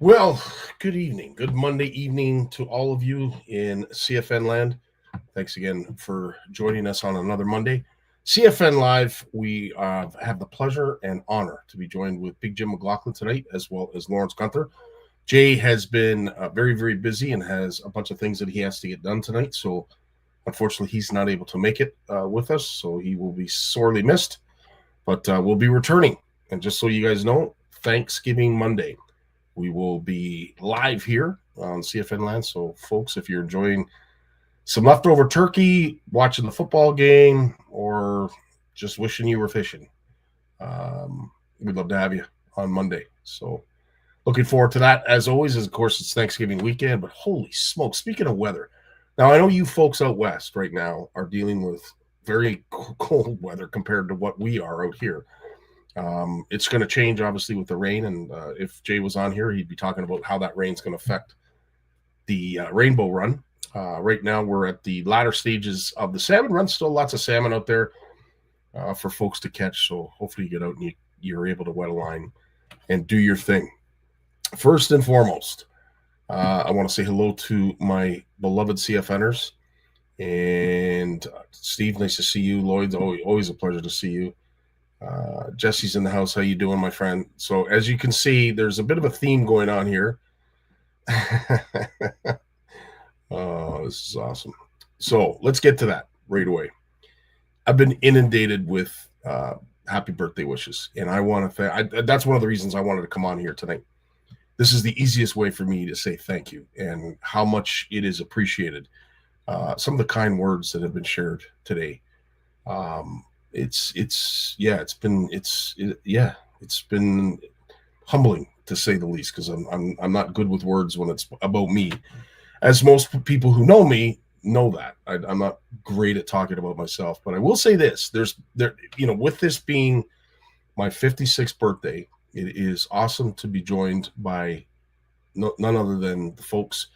Well, good evening. Good Monday evening to all of you in CFN land. Thanks again for joining us on another Monday. CFN Live, we have the pleasure and honor to be joined with Big Jim McLaughlin tonight, as well as Lawrence Gunther. Jay has been very, very busy and has a bunch of things that he has to get done tonight. So, unfortunately, he's not able to make it with us. So, he will be sorely missed. But we'll be returning. And just so you guys know, Thanksgiving Monday. We will be live here on CFN land. So, folks, if you're enjoying some leftover turkey, watching the football game, or just wishing you were fishing, we'd love to have you on Monday. So, looking forward to that. As always, of course, it's Thanksgiving weekend, but holy smoke, speaking of weather. Now, I know you folks out west right now are dealing with very cold weather compared to what we are out here. It's going to change, obviously, with the rain. And if Jay was on here, he'd be talking about how that rain's going to affect the rainbow run. Right now, we're at the latter stages of the salmon run. Still lots of salmon out there for folks to catch. So hopefully you get out and you're able to wet a line and do your thing. First and foremost, I want to say hello to my beloved CFNers. And Steve, nice to see you. Lloyd, always a pleasure to see you. Jesse's in the house. How you doing, my friend? So as you can see, there's a bit of a theme going on here. Oh, this is awesome. So let's get to that right away. I've been inundated with happy birthday wishes, and I want to that's one of the reasons I wanted to come on here tonight. This is the easiest way for me to say thank you and how much it is appreciated. Some of the kind words that have been shared today. It's been humbling to say the least, because I'm not good with words when it's about me, as most people who know me know that I'm not great at talking about myself. But I will say this: with this being my 56th birthday, it is awesome to be joined by none other than the folks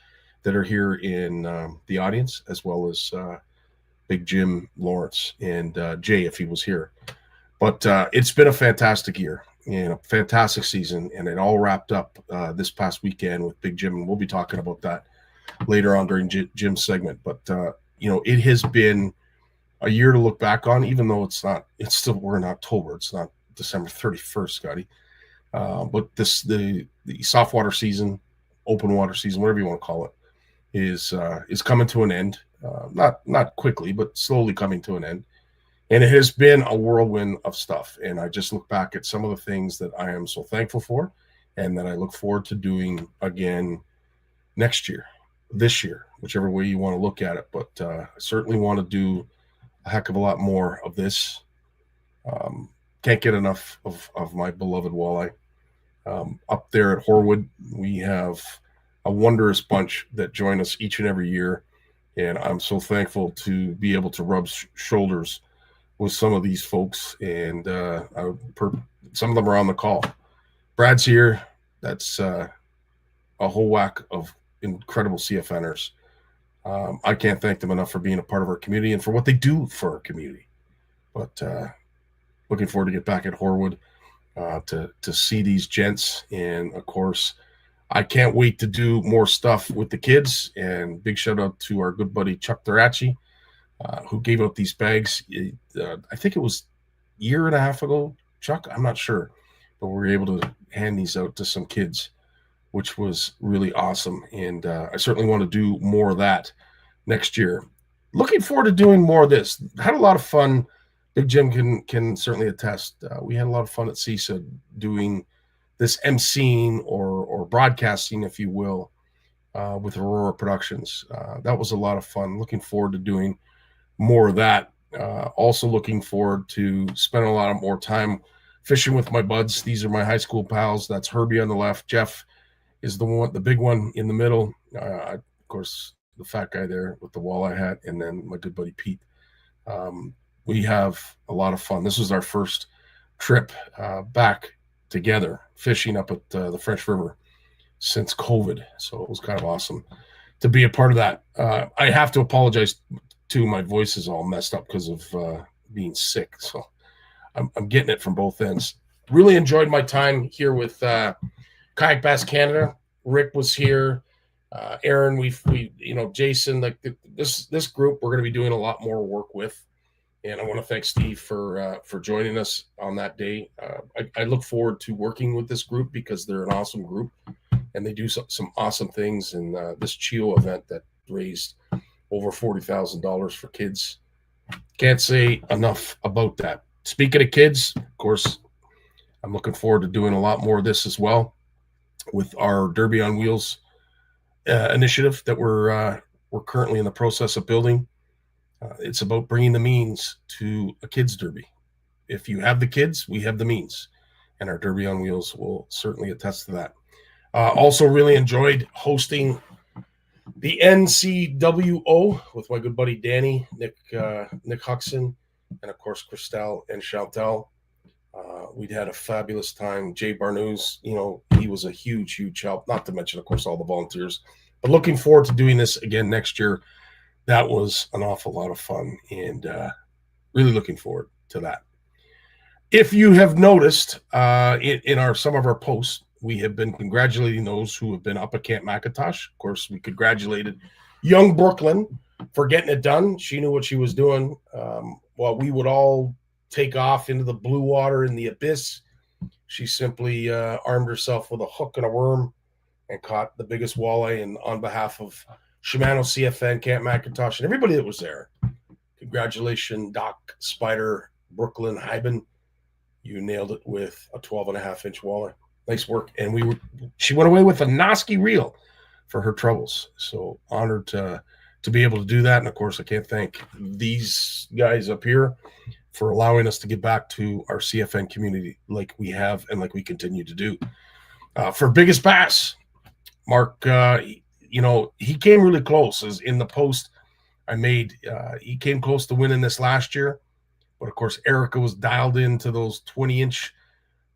that are here in the audience, as well as Big Jim, Lawrence, and Jay, if he was here. But it's been a fantastic year and a fantastic season, and it all wrapped up this past weekend with Big Jim, and we'll be talking about that later on during Jim's segment. But it has been a year to look back on, even though we're in October. It's not December 31st, Scotty. But the soft water season, open water season, whatever you want to call it, is coming to an end. Not quickly, but slowly coming to an end. And it has been a whirlwind of stuff. And I just look back at some of the things that I am so thankful for, and that I look forward to doing again next year, this year, whichever way you want to look at it. But I certainly want to do a heck of a lot more of this. Can't get enough of my beloved walleye. Up there at Horwood, we have a wondrous bunch that join us each and every year. And I'm so thankful to be able to rub shoulders with some of these folks. And some of them are on the call. Brad's here. That's a whole whack of incredible CFNers. I can't thank them enough for being a part of our community and for what they do for our community. But looking forward to get back at Horwood to see these gents. And, of course, I can't wait to do more stuff with the kids. And big shout out to our good buddy Chuck Durachi, who gave out these bags. I think it was a year and a half ago, Chuck. I'm not sure, but we were able to hand these out to some kids, which was really awesome. And I certainly want to do more of that next year. Looking forward to doing more of this. Had a lot of fun. Big Jim can certainly attest. We had a lot of fun at CISA doing this emceeing or broadcasting, if you will, with Aurora Productions. That was a lot of fun. Looking forward to doing more of that. Also looking forward to spending a lot of more time fishing with my buds. These are my high school pals. That's Herbie on the left. Jeff is the big one in the middle. Of course, the fat guy there with the walleye hat, and then my good buddy Pete. We have a lot of fun. This was our first trip back together fishing up at the French River since COVID. So it was kind of awesome to be a part of that. I have to apologize too. My voice is all messed up because of being sick. So I'm getting it from both ends. Really enjoyed my time here with Kayak Bass Canada. Rick was here. Aaron, we Jason, like this group, we're going to be doing a lot more work with. And I want to thank Steve for joining us on that day. I look forward to working with this group because they're an awesome group, and they do some awesome things. And this CHIO event that raised over $40,000 for kids, can't say enough about that. Speaking of kids, of course, I'm looking forward to doing a lot more of this as well with our Derby on Wheels initiative that we're currently in the process of building. It's about bringing the means to a kids' derby. If you have the kids, we have the means, and our Derby on Wheels will certainly attest to that. Also, really enjoyed hosting the NCWO with my good buddy Danny, Nick Huxon, and of course Christelle and Chantel. We'd had a fabulous time. Jay Barnucz, he was a huge help. Not to mention, of course, all the volunteers. But looking forward to doing this again next year. That was an awful lot of fun, and really looking forward to that. If you have noticed in some of our posts, we have been congratulating those who have been up at Camp McIntosh. Of course, we congratulated young Brooklyn for getting it done. She knew what she was doing. While we would all take off into the blue water in the abyss, she simply armed herself with a hook and a worm and caught the biggest walleye. And on behalf of Shimano, CFN, Camp McIntosh, and everybody that was there, congratulations, Doc, Spider, Brooklyn, Hyben. You nailed it with a 12.5-inch walleye. Nice work. And she went away with a Noski reel for her troubles. So honored to be able to do that. And of course, I can't thank these guys up here for allowing us to get back to our CFN community like we have and like we continue to do. For biggest bass, Mark, he came really close. As in the post I made, he came close to winning this last year. But of course, Erica was dialed into those 20-inch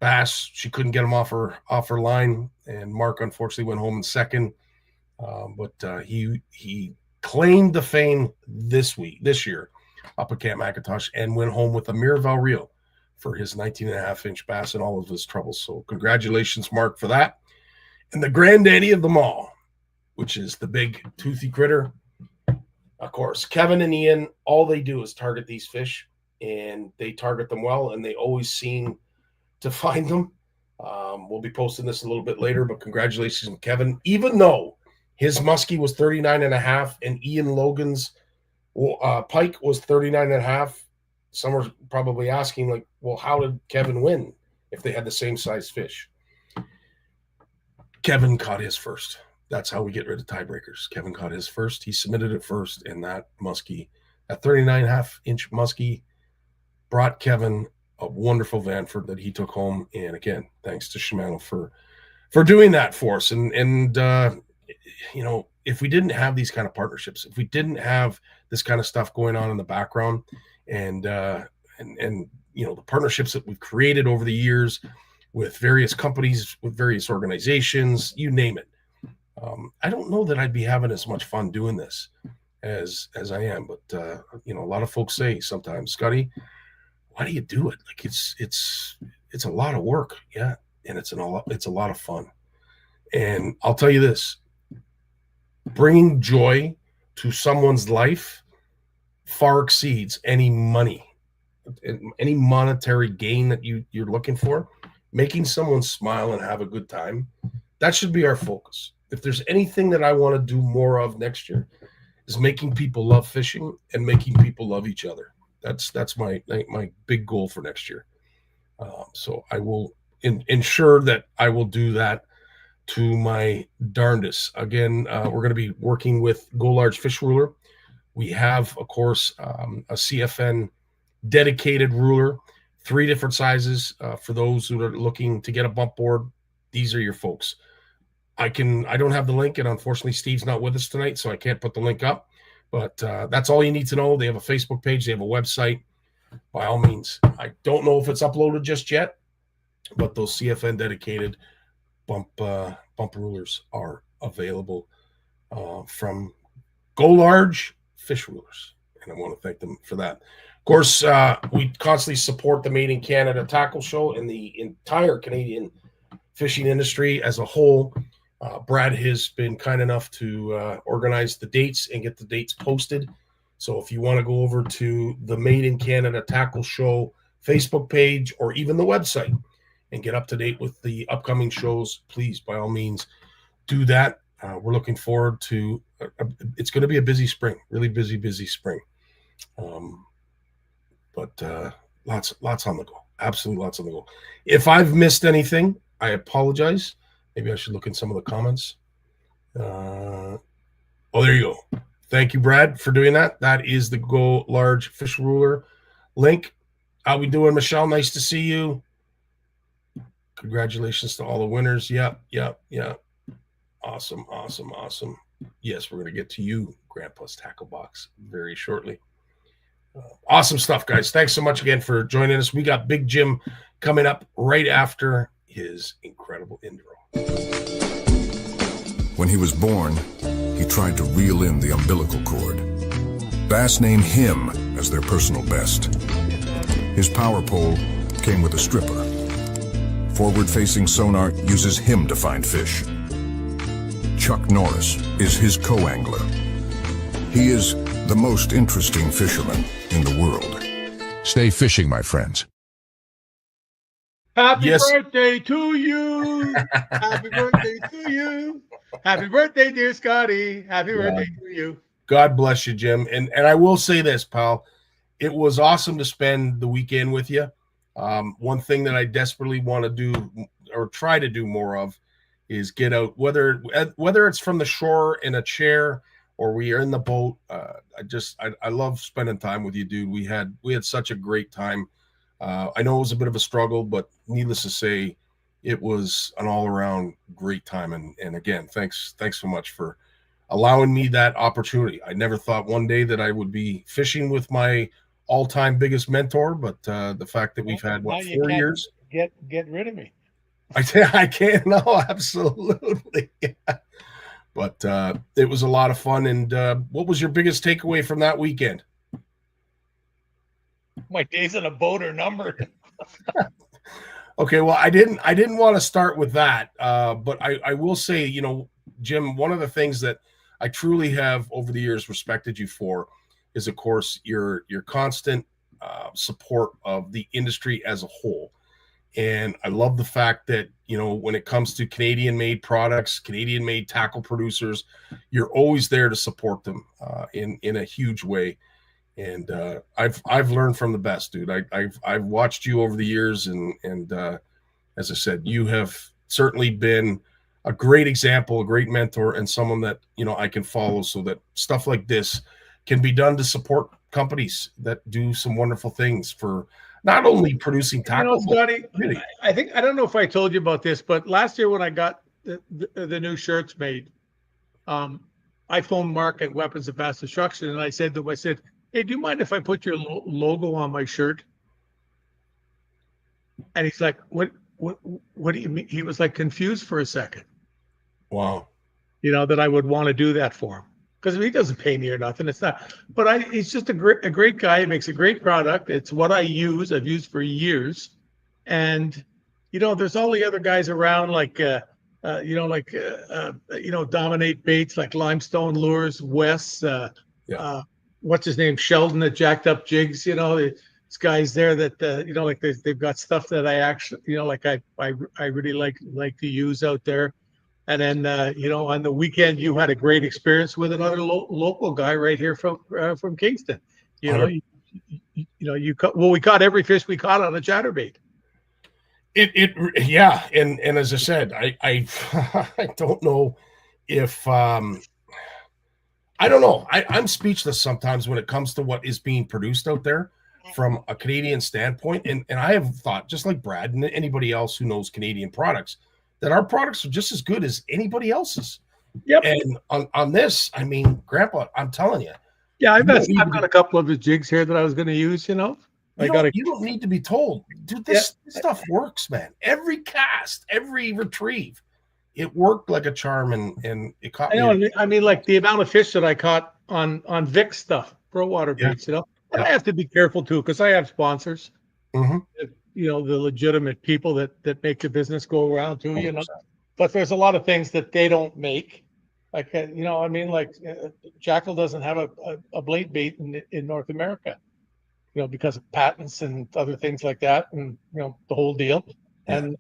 bass. She couldn't get him off her line, and Mark unfortunately went home in second. But he claimed the fame this year up at Camp McIntosh, and went home with a Miraval reel for his 19.5-inch bass and all of his troubles. So congratulations, Mark, for that. And the granddaddy of them all, which is the big toothy critter. Of course, Kevin and Ian, all they do is target these fish, and they target them well, and they always seem to find them. We'll be posting this a little bit later, but congratulations, Kevin. Even though his muskie was 39.5 and Ian Logan's pike was 39.5, some are probably asking, like, well, how did Kevin win if they had the same size fish? Kevin caught his first. That's how we get rid of tiebreakers. Kevin caught his first. He submitted it first, and that muskie, that 39.5-inch muskie, brought Kevin a wonderful Vanford that he took home. And again, thanks to Shimano for doing that for us. And if we didn't have these kind of partnerships, if we didn't have this kind of stuff going on in the background, and the partnerships that we've created over the years with various companies, with various organizations, you name it, I don't know that I'd be having as much fun doing this as I am. But a lot of folks say sometimes, Scotty, why do you do it? Like it's a lot of work, yeah, and it's a lot of fun. And I'll tell you this: bringing joy to someone's life far exceeds any money, any monetary gain that you're looking for. Making someone smile and have a good time, that should be our focus. If there's anything that I want to do more of next year, is making people love fishing and making people love each other. That's my big goal for next year. So I will ensure that I will do that to my darndest. Again, we're going to be working with Go Large Fish Ruler. We have, of course, a CFN dedicated ruler, 3 different sizes for those who are looking to get a bump board. These are your folks. I don't have the link, and unfortunately Steve's not with us tonight, so I can't put the link up. But that's all you need to know. They have a Facebook page. They have a website. By all means, I don't know if it's uploaded just yet, but those CFN dedicated bump rulers are available from Go Large Fish Rulers, and I want to thank them for that. Of course, we constantly support the Made in Canada Tackle Show and the entire Canadian fishing industry as a whole. Brad has been kind enough to organize the dates and get the dates posted. So if you want to go over to the Made in Canada Tackle Show Facebook page or even the website and get up to date with the upcoming shows, please, by all means, do that. We're looking forward to it's going to be a busy spring, really busy spring. But lots on the go. Absolutely lots on the go. If I've missed anything, I apologize. Maybe I should look in some of the comments. Oh, there you go. Thank you, Brad, for doing that. That is the Go Large Fish Ruler link. How we doing, Michelle? Nice to see you. Congratulations to all the winners. Yep. Awesome. Yes, we're going to get to you, Grandpa's Tackle Box, very shortly. Awesome stuff, guys. Thanks so much again for joining us. We got Big Jim coming up right after his incredible intro. When he was born, he tried to reel in the umbilical cord. Bass named him as their personal best. His power pole came with a stripper. Forward-facing sonar uses him to find fish. Chuck Norris is his co-angler. He is the most interesting fisherman in the world. Stay fishing, my friends. Happy birthday to you. Happy birthday to you. Happy birthday, dear Scotty. Happy birthday to you. God bless you, Jim. And I will say this, pal. It was awesome to spend the weekend with you. One thing that I desperately want to do or try to do more of is get out, whether it's from the shore in a chair or we are in the boat. I love spending time with you, dude. We had such a great time. I know it was a bit of a struggle, but needless to say, it was an all-around great time. And again, thanks so much for allowing me that opportunity. I never thought one day that I would be fishing with my all-time biggest mentor, but the fact that we've had 4 years. Get rid of me. I can't. No, absolutely. But it was a lot of fun. And what was your biggest takeaway from that weekend? My days on a boat are numbered. Okay, well, I didn't want to start with that, but I will say, Jim, one of the things that I truly have over the years respected you for is, of course, your constant support of the industry as a whole. And I love the fact that, when it comes to Canadian-made products, Canadian-made tackle producers, you're always there to support them in a huge way. And I've learned from the best, dude. I've watched you over the years, and as I said, you have certainly been a great example, a great mentor, and someone that I can follow, so that stuff like this can be done to support companies that do some wonderful things for not only producing tackle. Scotty, really. I don't know if I told you about this, but last year when I got the new shirts made, I phoned Mark at Weapons of Mass Destruction, and I said to him, hey, do you mind if I put your logo on my shirt? And he's like, what do you mean? He was like confused for a second. Wow. That I would want to do that for him. Because he doesn't pay me or nothing. It's not. But he's just a great guy. He makes a great product. It's what I use. I've used for years. And, there's all the other guys around like, Dominate Baits, like Limestone Lures, Wes, what's his name, Sheldon at Jacked Up Jigs. These guys there that like they've got stuff that I actually I really like to use out there. And then on the weekend you had a great experience with another local guy right here from Kingston. We caught every fish we caught on a chatterbait. And as I said, I don't know if I don't know. I'm speechless sometimes when it comes to what is being produced out there from a Canadian standpoint. And I have thought, just like Brad and anybody else who knows Canadian products, that our products are just as good as anybody else's. Yep. And on this, I mean, Grandpa, I'm telling you. Yeah, I've got a couple of the jigs here that I was going to use, You don't need to be told. Dude, this stuff works, man. Every cast, every retrieve. It worked like a charm, and it caught me. I mean, like the amount of fish that I caught on Vic stuff, pro water baits, But I have to be careful too, because I have sponsors. Mm-hmm. The legitimate people that make the business go around too. 100%. but there's a lot of things that they don't make. Like, I mean, like Jackal doesn't have a blade bait in North America, because of patents and other things like that, and the whole deal, and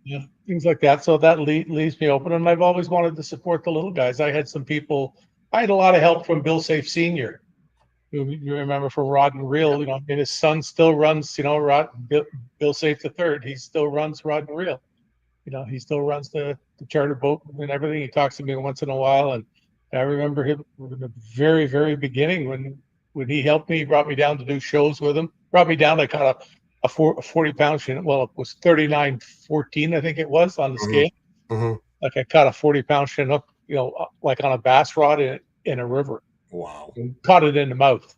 things like that. So that leaves me open, and I've always wanted to support the little guys. I had a lot of help from Bill Safe Senior, who you remember from Rod and Reel. And his son still runs, Bill Safe the Third. He still runs Rod and Reel. He still runs the charter boat and everything. He talks to me once in a while, and I remember him in the very, very beginning when he helped me. He brought me down to do shows with him. Brought me down. I caught a 40-pound Chinook. Well, it was 39.14, I think it was on the scale. Mm-hmm. Like I caught a 40-pound Chinook, like on a bass rod in a river. Wow! And caught it in the mouth.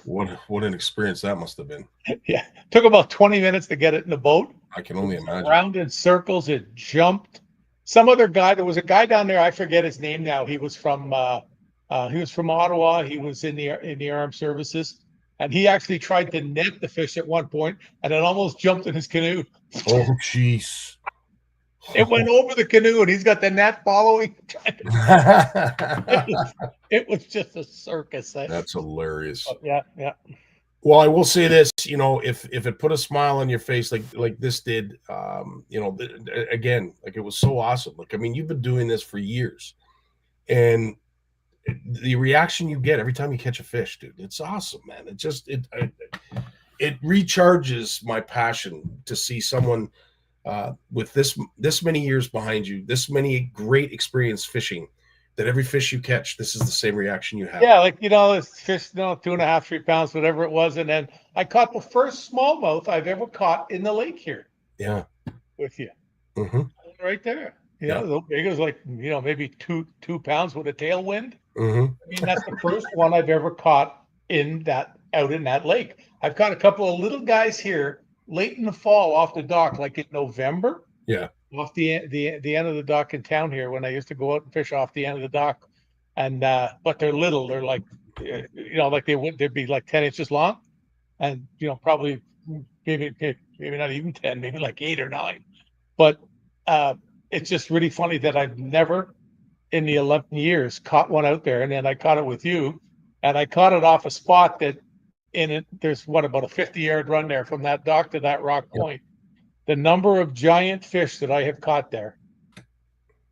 What an experience that must have been. Yeah, took about 20 minutes to get it in the boat. I can only imagine. Around in circles, it jumped. Some other guy. There was a guy down there. I forget his name now. He was from Ottawa. He was in the armed services. And he actually tried to net the fish at one point, and it almost jumped in his canoe. Oh, jeez. It went over the canoe, and he's got the net following. It was just a circus. That's hilarious. Yeah. Well, I will say this, if it put a smile on your face like this did, again, like it was so awesome. Like, I mean, you've been doing this for years, and the reaction you get every time you catch a fish, dude, it's awesome, man. It recharges my passion to see someone with this many years behind you, this many great experience fishing, that every fish you catch, this is the same reaction you have. Yeah, like this fish, 2.5, 3 pounds, whatever it was, and then I caught the first smallmouth I've ever caught in the lake here. Yeah, with you, right there. The big was like maybe 2 pounds with a tailwind. Mm-hmm. I mean, that's the first one I've ever caught out in that lake. I've caught a couple of little guys here late in the fall off the dock, like in November. Yeah. Off the end of the dock in town here, when I used to go out and fish off the end of the dock, and but they're little. They're like, like they'd be like 10 inches long, and probably maybe not even 10, maybe like 8 or 9. But it's just really funny that I've never in the 11 years caught one out there, and then I caught it with you, and I caught it off a spot that there's about a 50-yard run there from that dock to that rock point. The number of giant fish that I have caught there.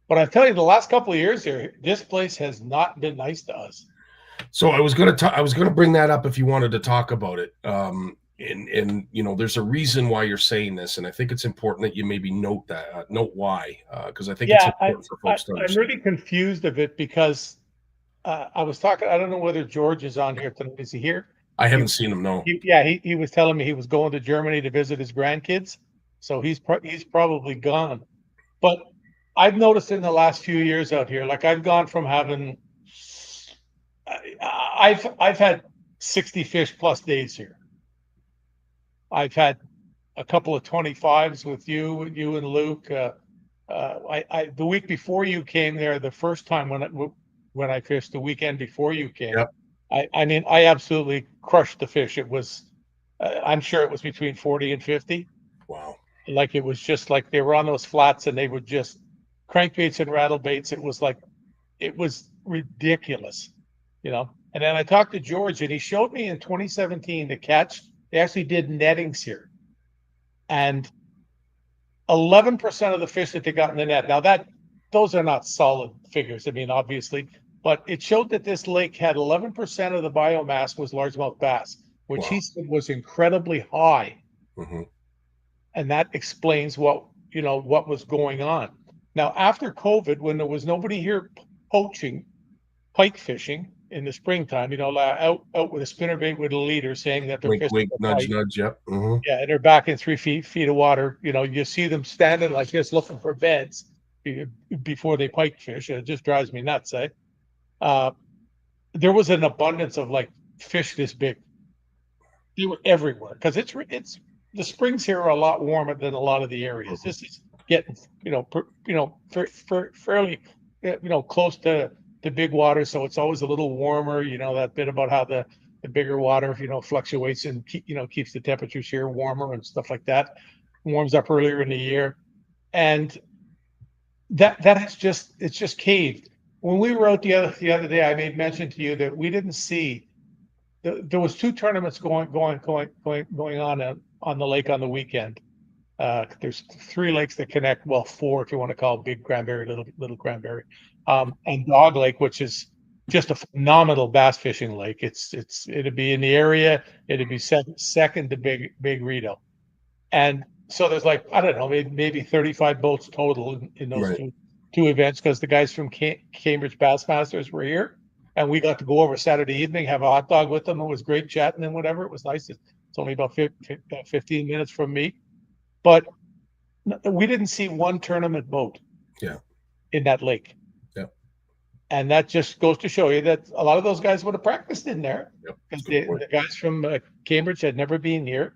But I tell you, the last couple of years here, this place has not been nice to us. So I was going to bring that up if you wanted to talk about it. And there's a reason why you're saying this, and I think it's important that you maybe note why, because I think it's important for folks to understand. I'm really confused of it because I was talking. I don't know whether George is on here tonight. Is he here? I haven't seen him. No. He was telling me he was going to Germany to visit his grandkids, so he's probably gone. But I've noticed in the last few years out here, like I've gone from having, I've had 60 fish plus days here. I've had a couple of 25s with you and Luke. The week before you came there, the first time when I fished, the weekend before you came, I mean, I absolutely crushed the fish. It was, I'm sure it was between 40 and 50. Wow. Like it was just like they were on those flats and they were just crankbaits and rattle baits. It was ridiculous, And then I talked to George, and he showed me in 2017 the catch. They actually did nettings here, and 11% of the fish that they got in the net. Now those are not solid figures. I mean, obviously, but it showed that this lake had 11% of the biomass was largemouth bass, which he said was incredibly high. Mm-hmm. And that explains what was going on. Now, after COVID, when there was nobody here poaching, pike fishing in the springtime, out with a spinnerbait with a leader saying that they're wink, fishing. Wink, nudge, nudge, yep. Mm-hmm. Yeah, and they're back in 3 feet of water. You see them standing like this looking for beds before they pike fish. It just drives me nuts, eh? There was an abundance of like fish this big. They were everywhere because it's the springs here are a lot warmer than a lot of the areas. This is getting fairly close to the big water, so it's always a little warmer. That bit about how the bigger water fluctuates and keeps the temperatures here warmer and stuff like that. Warms up earlier in the year, and that has just, it's just caved. When we were out the other day, I made mention to you that we didn't see, there was two tournaments going on the lake on the weekend. There's three lakes that connect, well, four if you want to call Big Cranberry, Little Cranberry, and Dog Lake, which is just a phenomenal bass fishing lake. It'd be in the area. It'd be second to Big Rito, and so there's like, I don't know, maybe 35 boats total in those Right. two events, because the guys from Cambridge Bassmasters were here, and we got to go over Saturday evening, have a hot dog with them. It was great chatting and whatever. It was nice. It's only about 15 minutes from me, but we didn't see one tournament boat in that lake. Yeah. And that just goes to show you that a lot of those guys would have practiced in there, because the guys from Cambridge had never been here.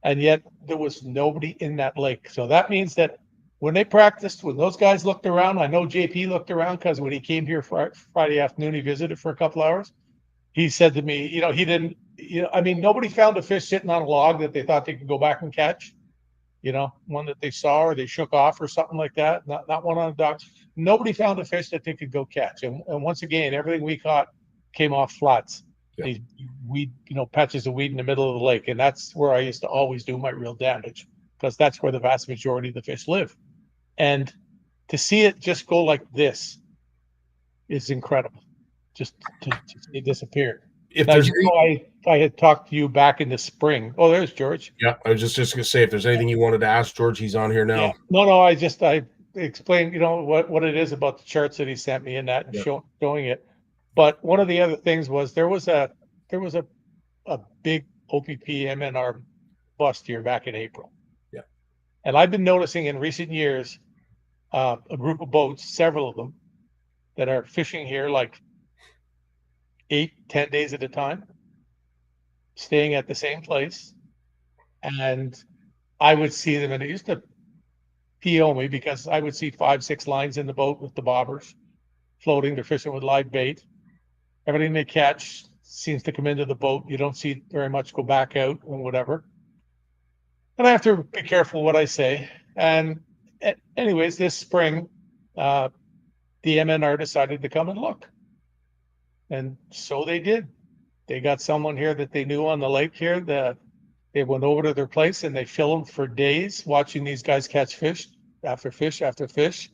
And yet there was nobody in that lake. So that means that when they practiced, when those guys looked around, I know JP looked around, because when he came here Friday afternoon, he visited for a couple hours. He said to me, he didn't, I mean, nobody found a fish sitting on a log that they thought they could go back and catch. One that they saw or they shook off or something like that. Not one on a dock. Nobody found a fish that they could go catch. And once again, everything we caught came off flats. Yeah. These weed, patches of weed in the middle of the lake. And that's where I used to always do my real damage, because that's where the vast majority of the fish live. And to see it just go like this is incredible. Just to see it disappear. If Now, there's I had talked to you back in the spring. Oh, there's George. Yeah, I was just gonna say, if there's anything you wanted to ask George, he's on here now. Yeah. No, I explained, what it is about the charts that he sent me and that, and showing it. But one of the other things was there was a big OPP MNR bust here back in April. Yeah. And I've been noticing in recent years a group of boats, several of them, that are fishing here like 8-10 days at a time, staying at the same place. And I would see them, and it used to PO me, because I would see 5-6 lines in the boat with the bobbers floating. They're fishing with live bait. Everything they catch seems to come into the boat. You don't see very much go back out or whatever. And I have to be careful what I say. And anyways, this spring, the MNR decided to come and look. And so they did. They got someone here that they knew on the lake here, that they went over to their place and they filmed for days watching these guys catch fish after fish after fish.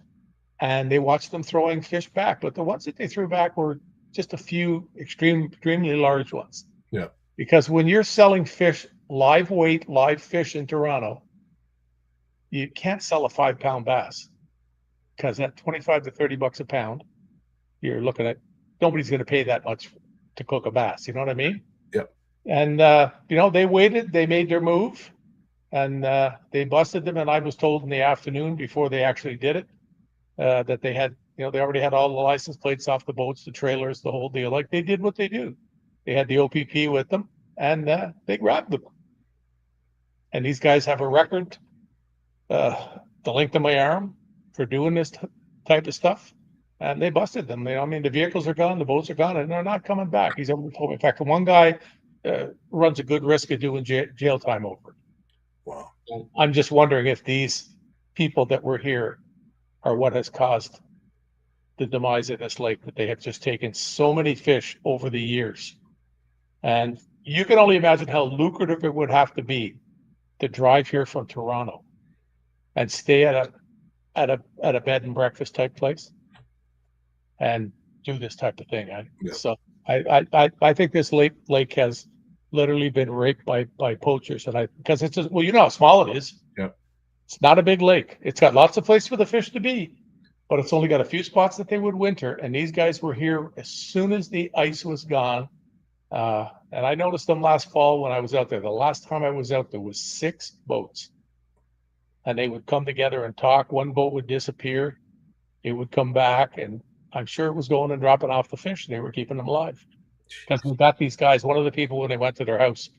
And they watched them throwing fish back. But the ones that they threw back were just a few extremely large ones. Yeah. Because when you're selling fish, live weight, live fish in Toronto, you can't sell a 5-pound bass, because at $25 to $30 a pound, you're looking at, nobody's going to pay that much to cook a bass. You know what I mean? Yep. And, they waited, they made their move, and they busted them. And I was told in the afternoon, before they actually did it, that they had, they already had all the license plates off the boats, the trailers, the whole deal. Like, they did what they do. They had the OPP with them, and they grabbed them. And these guys have a record, the length of my arm, for doing this type of stuff. And they busted them. The vehicles are gone, the boats are gone, and they're not coming back. He's ever told me. In fact, one guy runs a good risk of doing jail time over it. Wow. I'm just wondering if these people that were here are what has caused the demise of this lake, that they have just taken so many fish over the years. And you can only imagine how lucrative it would have to be to drive here from Toronto and stay at a bed and breakfast type place and do this type of thing. So I think this lake has literally been raped by poachers, and because it's just, well, you know how small it is. Yeah. It's not a big lake. It's got lots of places for the fish to be, but it's only got a few spots that they would winter. And these guys were here as soon as the ice was gone. And I noticed them last fall when I was out there. The last time I was out there was 6 boats, and they would come together and talk. One boat would disappear, it would come back, and I'm sure it was going and dropping off the fish. They were keeping them alive, because we got these guys. One of the people, when they went to their house,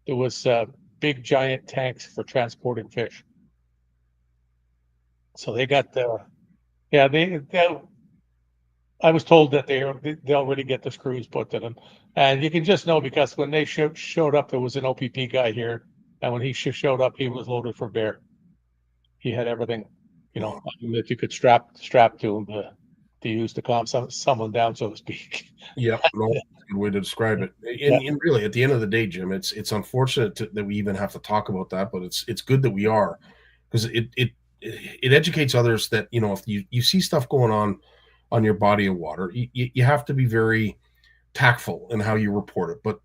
there was big giant tanks for transporting fish. So they got I was told that they already get the screws put to them, and you can just know, because when they showed up, there was an OPP guy here, and when he showed up, he was loaded for bear. He had everything If you could strap to them to use to calm someone down, so to speak. Yeah, no, that's a good way to describe it. And really, at the end of the day, Jim, it's unfortunate that we even have to talk about that, but it's good that we are, because it educates others that if you see stuff going on your body of water, you have to be very tactful in how you report it. But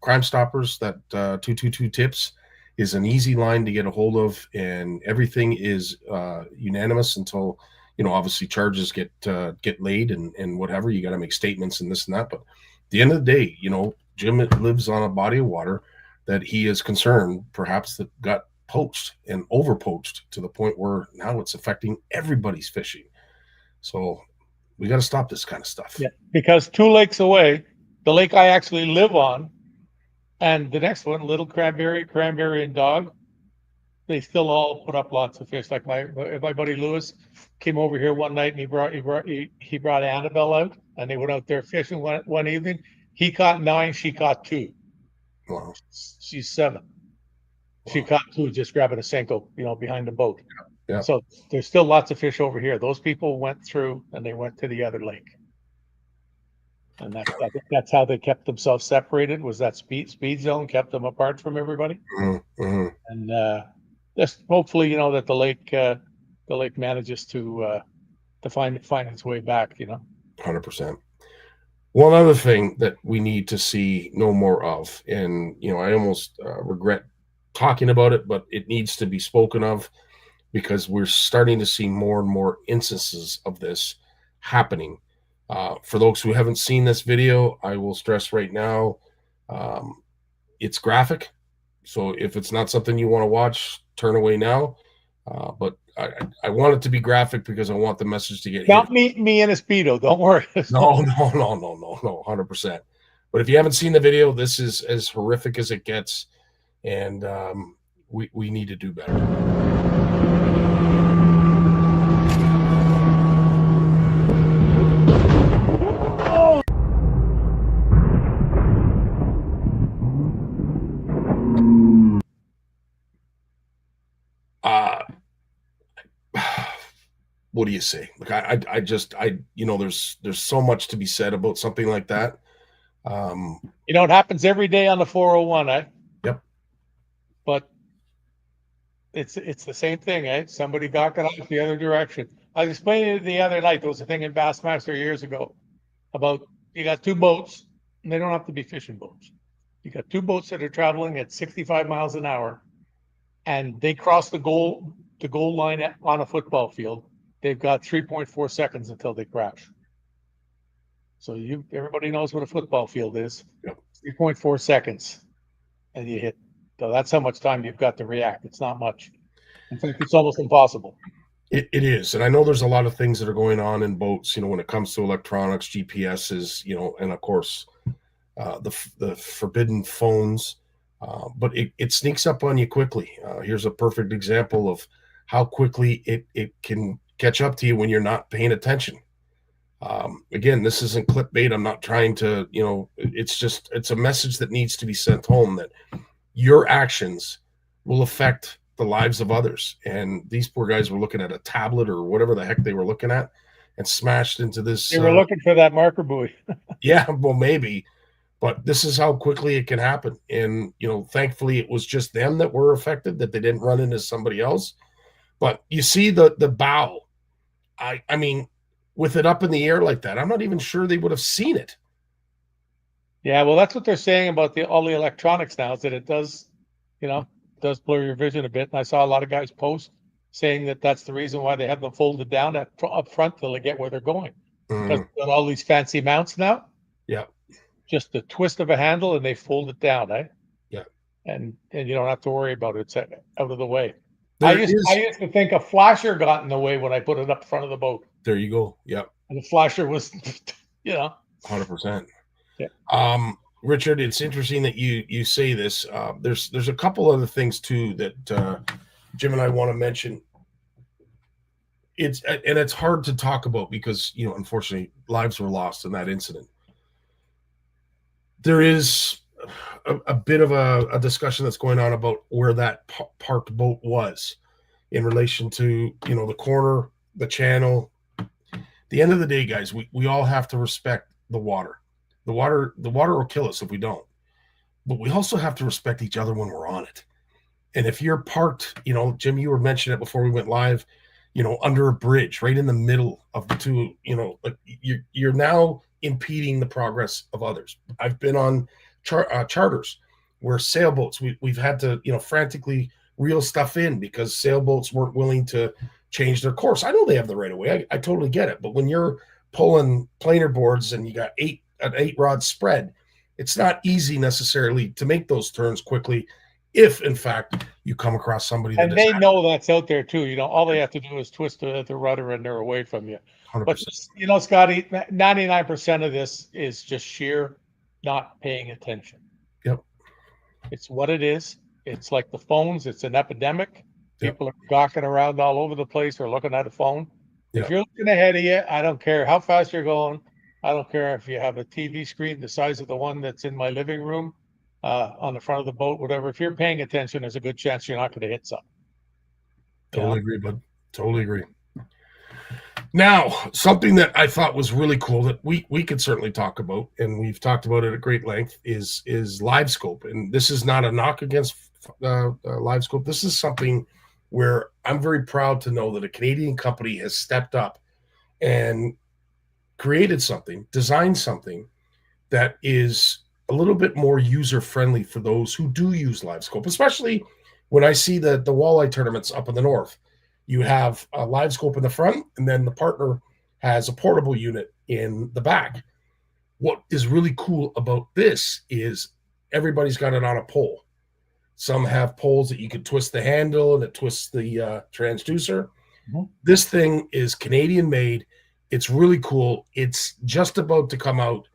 Crime Stoppers, that 222 tips is an easy line to get a hold of, and everything is unanimous until obviously charges get laid and whatever. You got to make statements and this and that. But at the end of the day, Jim lives on a body of water that he is concerned perhaps that got poached and over poached to the point where now it's affecting everybody's fishing. So we got to stop this kind of stuff. Yeah, because 2 lakes away, the lake I actually live on, and the next one, Little Cranberry and Dog, they still all put up lots of fish. Like my buddy Lewis came over here one night and he brought Annabelle out, and they went out there fishing one evening. He caught 9, she caught 2. Wow. She's 7. She caught 2 just grabbing a Senko, behind the boat. Yeah. So there's still lots of fish over here. Those people went through and they went to the other lake. And that's how they kept themselves separated, was that speed zone kept them apart from everybody. Mm-hmm. And just hopefully, that the lake manages to find its way back. 100%. One other thing that we need to see no more of, and I almost regret talking about it, but it needs to be spoken of, because we're starting to see more and more instances of this happening. For those who haven't seen this video, I will stress right now, it's graphic. So if it's not something you want to watch, turn away now. But I want it to be graphic because I want the message to get here. Don't meet me in a Speedo. Don't worry. No, 100%. But if you haven't seen the video, this is as horrific as it gets. And we need to do better. What do you say? Like there's so much to be said about something like that. It happens every day on the 401, eh? Yep. But it's the same thing, eh? Somebody got it off the other direction. I was explaining it the other night. There was a thing in Bassmaster years ago about you got 2 boats, and they don't have to be fishing boats. You got 2 boats that are traveling at 65 miles an hour, and they cross the goal line on a football field. They've got 3.4 seconds until they crash. So everybody knows what a football field is. Yep. 3.4 seconds, and you hit. So that's how much time you've got to react. It's not much. In fact, it's almost impossible. It is. And I know there's a lot of things that are going on in boats, when it comes to electronics, GPSs, and of course, the forbidden phones. But it sneaks up on you quickly. Here's a perfect example of how quickly it can catch up to you when you're not paying attention. Again, this isn't clickbait. I'm not trying to, it's a message that needs to be sent home, that your actions will affect the lives of others. And these poor guys were looking at a tablet or whatever the heck they were looking at, and smashed into this. They were looking for that marker buoy. Yeah, well, maybe, but this is how quickly it can happen. And, thankfully it was just them that were affected, that they didn't run into somebody else. But you see the bow, I mean, with it up in the air like that, I'm not even sure they would have seen it. Yeah, well, that's what they're saying about all the electronics now, is that it does blur your vision a bit. And I saw a lot of guys post saying that that's the reason why they have them folded down up front till they get where they're going. Because they've got all these fancy mounts now. Yeah. Just a twist of a handle and they fold it down, eh? Yeah. And you don't have to worry about it. It's out of the way. I used to think a flasher got in the way when I put it up front of the boat. There you go. Yep. And the flasher was, 100%. Yeah. Richard, it's interesting that you say this. There's a couple other things too that Jim and I want to mention. It's hard to talk about because unfortunately lives were lost in that incident. There is a bit of a discussion that's going on about where that parked boat was. in relation to, the corner, the channel. At the end of the day, guys, we all have to respect the water. The water will kill us if we don't. But we also have to respect each other when we're on it. And if you're parked, Jim, you were mentioning it before we went live, under a bridge, right in the middle of the two, like you're now impeding the progress of others. I've been on charters where sailboats, we've had to, frantically reel stuff in because sailboats weren't willing to change their course. I know they have the right of way. I totally get it. But when you're pulling planer boards and you got an 8-rod spread, it's not easy necessarily to make those turns quickly if, in fact, you come across somebody that and they know that's out there too. All they have to do is twist the rudder and they're away from you. 100%. But Scotty, 99% of this is just sheer not paying attention. Yep. It's what it is. It's like the phones. It's an epidemic. Yep. People are gawking around all over the place or looking at a phone. Yep. If you're looking ahead of you, I don't care how fast you're going. I don't care if you have a TV screen the size of the one that's in my living room, on the front of the boat, whatever. If you're paying attention, there's a good chance you're not going to hit something. Totally agree, bud. Totally agree. Now, something that I thought was really cool that we could certainly talk about, and we've talked about it at great length, is LiveScope. And this is not a knock against LiveScope. This is something where I'm very proud to know that a Canadian company has stepped up and created something, designed something that is a little bit more user-friendly for those who do use LiveScope, especially when I see the walleye tournaments up in the north. You have a LiveScope in the front, and then the partner has a portable unit in the back. What is really cool about this is everybody's got it on a pole. Some have poles that you can twist the handle and it twists the transducer. Mm-hmm. This thing is Canadian made. It's really cool. It's just about to come out,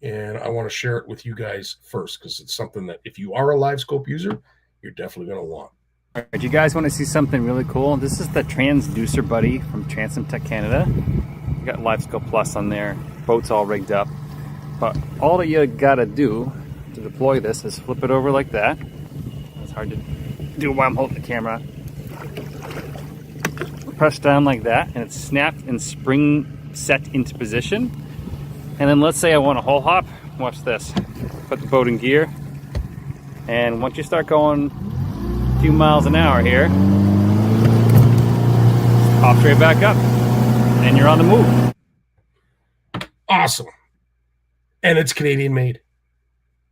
and I want to share it with you guys first because it's something that if you are a LiveScope user, you're definitely going to want. All right, you guys want to see something really cool? This is the Transducer Buddy from Transom Tech Canada. You got LiveScope Plus on there. Boat's all rigged up. But all that you got to do to deploy this is flip it over like that. It's hard to do while I'm holding the camera. Press down like that, and it's snapped and spring set into position. And then let's say I want a hole hop. Watch this. Put the boat in gear. And once you start going a few miles an hour here, hop straight back up. And you're on the move. Awesome. And it's Canadian made.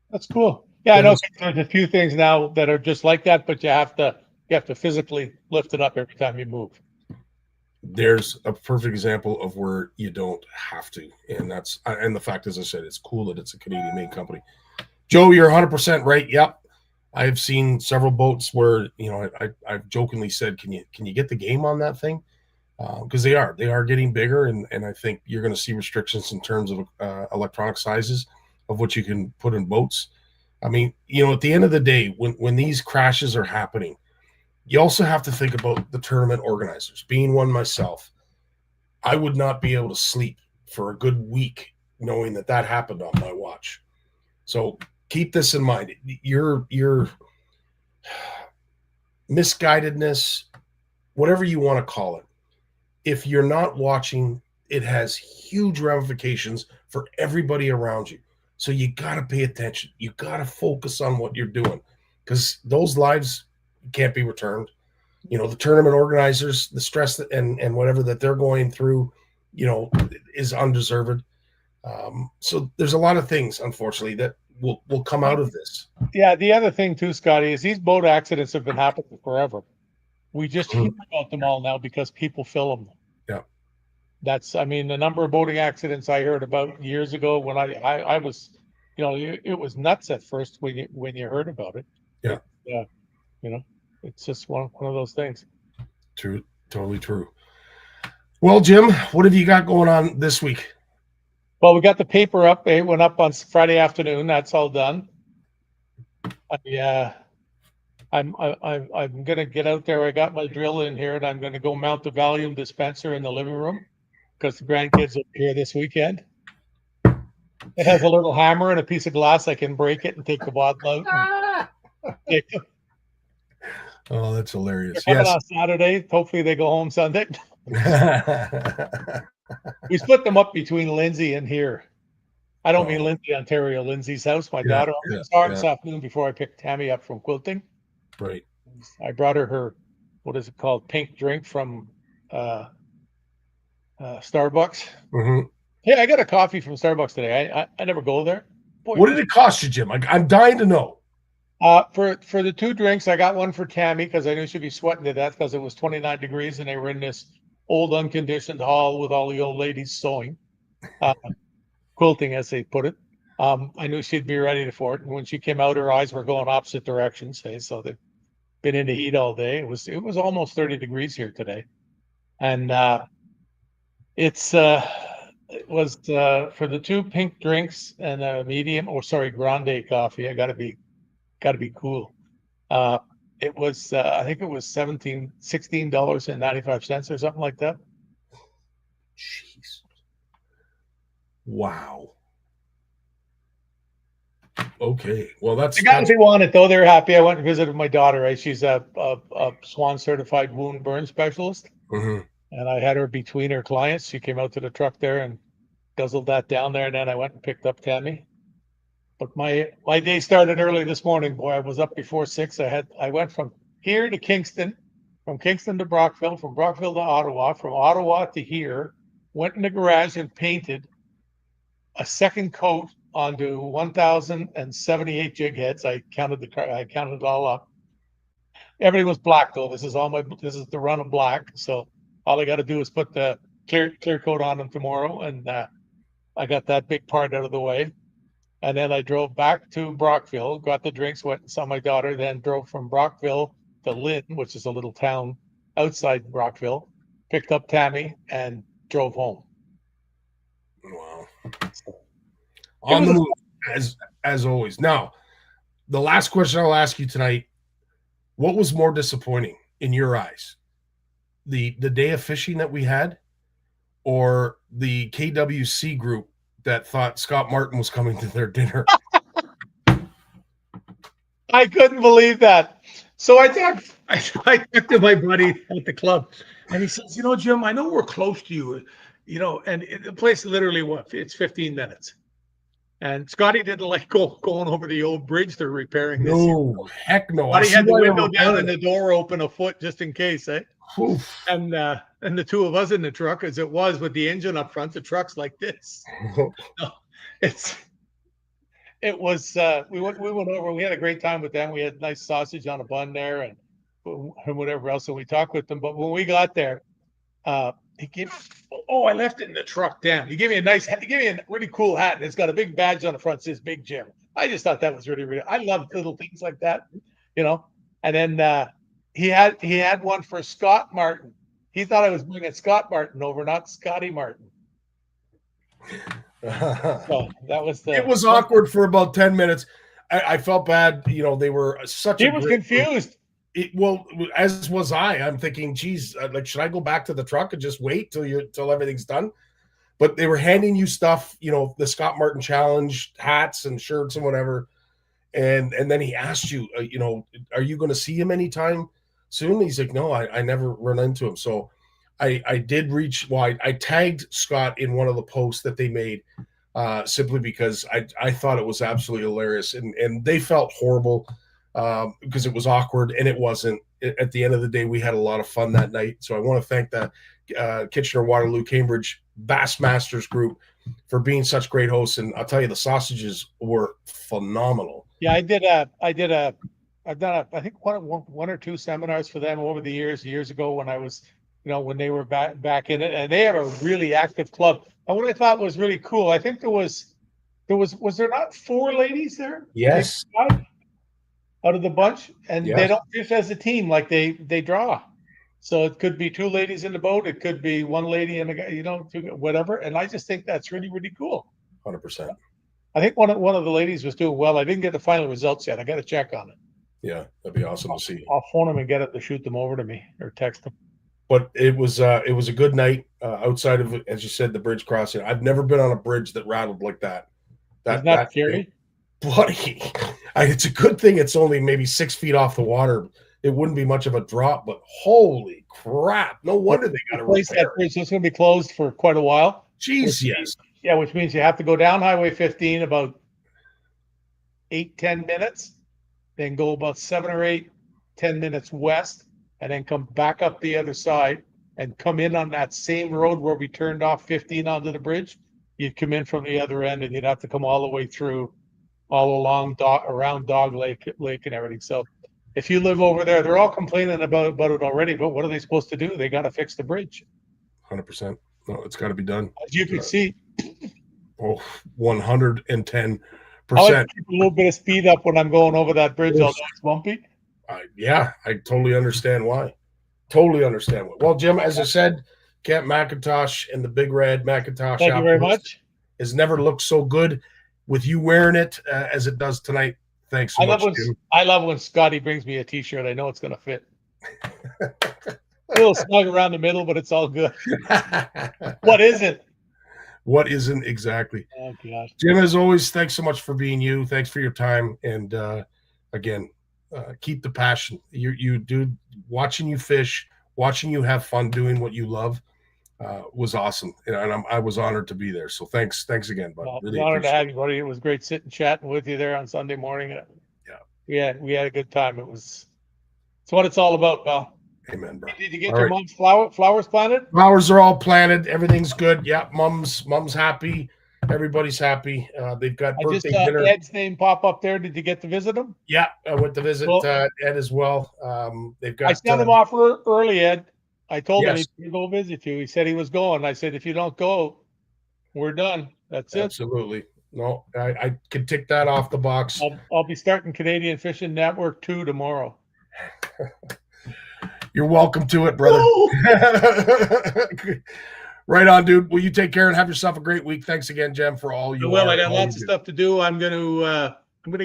That's cool. Yeah, I know there's a few things now that are just like that, but you have to physically lift it up every time you move. There's a perfect example of where you don't have to, and the fact, as I said, it's cool that it's a Canadian made company. Joe, you're 100% right. Yep, I've seen several boats where I've jokingly said, can you get the game on that thing? Because they are getting bigger, and I think you're going to see restrictions in terms of electronic sizes of what you can put in boats. I mean, at the end of the day, when these crashes are happening, you also have to think about the tournament organizers. Being one myself, I would not be able to sleep for a good week knowing that happened on my watch. So keep this in mind. Your misguidedness, whatever you want to call it, if you're not watching, it has huge ramifications for everybody around you. So you got to pay attention. You got to focus on what you're doing because those lives can't be returned. The tournament organizers, the stress and whatever that they're going through, is undeserved. So there's a lot of things, unfortunately, that will come out of this. Yeah, the other thing too, Scotty, is these boat accidents have been happening forever. We just hear about them all now because people film them. Yeah. The number of boating accidents I heard about years ago when I was, it was nuts at first when you heard about it. Yeah. Yeah. It's just one of those things. True. Totally true. Well, Jim, what have you got going on this week? Well, we got the paper up. It went up on Friday afternoon. That's all done. I'm going to get out there. I got my drill in here, and I'm going to go mount the volume dispenser in the living room because the grandkids will be here this weekend. It has a little hammer and a piece of glass. I can break it and take the bottle out. Oh, that's hilarious. They're coming Yes. on Saturday. Hopefully they go home Sunday. We split them up between Lindsay and here. I don't mean Oh, Lindsay, Ontario, Lindsay's house, my yeah, daughter. I yeah, saw her yeah. this afternoon before I picked Tammy up from quilting. Right. I brought her, what is it called? Pink drink from Starbucks. Mm-hmm. Hey, I got a coffee from Starbucks today. I never go there. Boy, What did it cost you, Jim? I'm dying to know. for the 2 drinks, I got one for Tammy because I knew she'd be sweating to death because it was 29 degrees and they were in this old unconditioned hall with all the old ladies sewing, quilting as they put it. I knew she'd be ready for it, and when she came out, her eyes were going opposite directions. So they've been in the heat all day. It was almost 30 degrees here today, and it was for the 2 pink drinks and a medium, grande coffee. I gotta be cool. It was I think it was $16.95 or something like that. Jeez. Wow. Okay. Well, that's The guys that's they wanted though, they're happy. I went and visited my daughter. Right, she's a SWAN certified wound burn specialist, mhm. and I had her between her clients. She came out to the truck there and guzzled that down there, and then I went and picked up Tammy. But my day started early this morning. Boy, I was up before 6. I went from here to Kingston, from Kingston to Brockville, from Brockville to Ottawa, from Ottawa to here. Went in the garage and painted a second coat onto 1,078 jig heads. I counted it all up. Everything was black though. This is the run of black. So all I got to do is put the clear coat on them tomorrow, and I got that big part out of the way. And then I drove back to Brockville, got the drinks, went and saw my daughter, then drove from Brockville to Lynn, which is a little town outside Brockville, picked up Tammy and drove home. Wow. On the move, as always. Now, the last question I'll ask you tonight: what was more disappointing in your eyes, the day of fishing that we had, or the KWC group that thought Scott Martin was coming to their dinner? I couldn't believe that. So I talked to my buddy at the club, and he says, Jim, I know we're close to you, and the place literally it's 15 minutes. And Scotty didn't like going over the old bridge they're repairing this year. No, heck no. But he had the window down and the door open a foot just in case, eh? Oof. And the 2 of us in the truck, as it was with the engine up front, the truck's like this. No, it was we went over. We had a great time with them. We had nice sausage on a bun there and whatever else. So we talked with them. But when we got there, he gave. Oh, I left it in the truck. Damn, he gave me a really cool hat, and it's got a big badge on the front that says Big Jim. I just thought that was really, really. I love little things like that, And then he had one for Scott Martin. He thought I was bringing Scott Martin over, not Scotty Martin. So that was it was awkward for about 10 minutes. I felt bad. They were He was confused. Well, as was I. I'm thinking, geez, should I go back to the truck and just wait till everything's done? But they were handing you stuff, the Scott Martin Challenge hats and shirts and whatever. And then he asked you, are you going to see him anytime soon? He's like, no, I never run into him. So I did reach. Well, I tagged Scott in one of the posts that they made, simply because I thought it was absolutely hilarious, and they felt horrible because it was awkward, and it wasn't. At the end of the day, we had a lot of fun that night. So I want to thank the Kitchener, Waterloo, Cambridge Bassmasters group for being such great hosts. And I'll tell you, the sausages were phenomenal. Yeah, I've done I think one or 2 seminars for them over the years ago when I was, when they were back in it, and they have a really active club. And what I thought was really cool, I think was there not 4 ladies there? Yes. Out of the bunch, and Yes. They don't fish as a team, like they draw. So it could be 2 ladies in the boat, it could be 1 lady and a guy, whatever. And I just think that's really, really cool. 100%. I think one of the ladies was doing well. I didn't get the final results yet. I got to check on it. Yeah, that'd be awesome to see. I'll phone them and get it to shoot them over to me or text them. But it was a good night outside of, as you said, the bridge crossing. I've never been on a bridge that rattled like that. Isn't that scary? Buddy, it's a good thing it's only maybe 6 feet off the water, it wouldn't be much of a drop. But holy crap! No wonder they got to replace that repair. bridge. So it's going to be closed for quite a while. Jeez, yes. Yeah, which means you have to go down Highway 15 about 8-10 minutes, then go about 7 or 8-10 minutes west, and then come back up the other side and come in on that same road where we turned off 15 onto the bridge. You'd come in from the other end, and you'd have to come all the way through, all along around Dog Lake and everything. So if you live over there, they're all complaining about it already. But what are they supposed to do? They got to fix the bridge. 100%. No, it's got to be done. As you can see, 110%. I like to keep a little bit of speed up when I'm going over that bridge, although it's bumpy. Yeah, I totally understand why. Totally understand why. Well, Jim, as I said, Camp McIntosh and the Big Red McIntosh. Thank you very much. Has never looked so good with you wearing it as it does tonight. Thanks so much, Jim. I love when Scotty brings me a T-shirt. I know it's going to fit. A little snug around the middle, but it's all good. What isn't? What isn't exactly? Oh, gosh. Jim, as always, thanks so much for being you. Thanks for your time. And again, keep the passion. You do, watching you fish, watching you have fun doing what you love was awesome. And I was honored to be there. So thanks again, bud. Well, really honored to have you, buddy. It was great sitting chatting with you there on Sunday morning. Yeah. We had a good time. It's what it's all about, pal. Amen, bro. Did you get your mom's flowers planted? Flowers are all planted. Everything's good. Yeah, mom's happy. Everybody's happy. They've got birthday dinner. Ed's name pop up there. Did you get to visit him? Yeah, I went to visit Ed as well. They've got. I sent him off early, Ed. I told him he'd go visit you. He said he was going. I said, if you don't go, we're done. That's it. Absolutely. No, I could tick that off the box. I'll be starting Canadian Fishing Network 2 tomorrow. You're welcome to it, brother. Right on, dude. Well, you take care and have yourself a great week. Thanks again, Jem, for all you. Well, I got lots of stuff to do. I'm gonna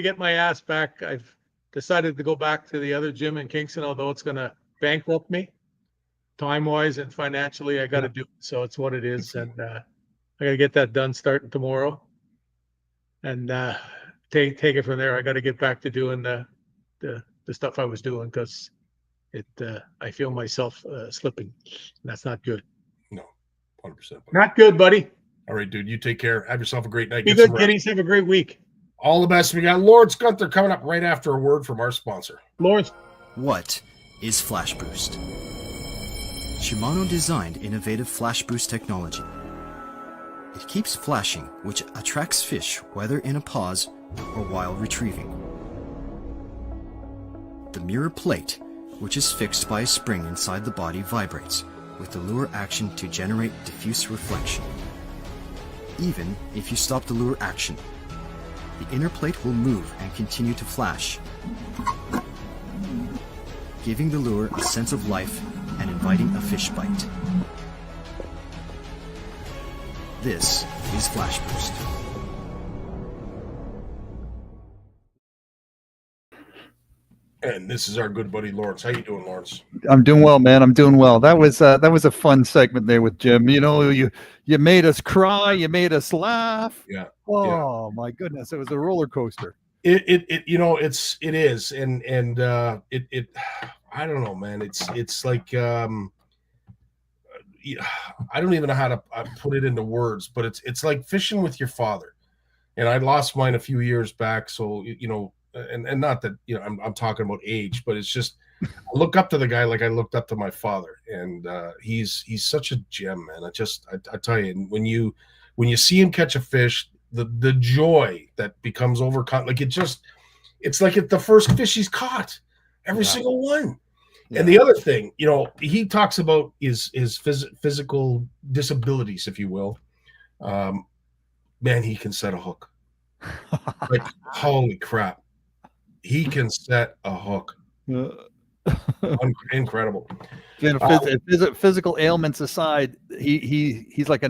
get my ass back. I've decided to go back to the other gym in Kingston, although it's gonna bankrupt me, time-wise and financially. I got to do it, so it's what it is, and I got to get that done starting tomorrow, and take it from there. I got to get back to doing the stuff I was doing because I feel myself slipping. That's not good. No, 100%. Not good, buddy. All right, dude. You take care. Have yourself a great night. Be good, kiddies. Have a great week. All the best. We got Lawrence Gunther coming up right after a word from our sponsor. Lawrence. What is Flash Boost? Shimano designed innovative Flash Boost technology. It keeps flashing, which attracts fish whether in a pause or while retrieving. The mirror plate, which is fixed by a spring inside the body, vibrates with the lure action to generate diffuse reflection. Even if you stop the lure action, the inner plate will move and continue to flash, giving the lure a sense of life and inviting a fish bite. This is Flash Boost. And this is our good buddy Lawrence. How you doing, Lawrence? I'm doing well, man. I'm doing well. That was a fun segment there with Jim. You know, you made us cry, you made us laugh. Yeah. Oh my goodness, it was a roller coaster. It you know, it is, and it I don't know, man. It's like I don't even know how to put it into words, but it's like fishing with your father. And I lost mine a few years back, so you know. And not that, you know, I'm talking about age, but it's just I look up to the guy like I looked up to my father, and he's such a gem, man. I tell you, when you see him catch a fish, the joy that becomes overcome, like it's like the first fish he's caught, every single one. Yeah. And the other thing, you know, he talks about his physical disabilities, if you will. Man, he can set a hook. Like, holy crap. He can set a hook. Incredible. You know, physical ailments aside, he's like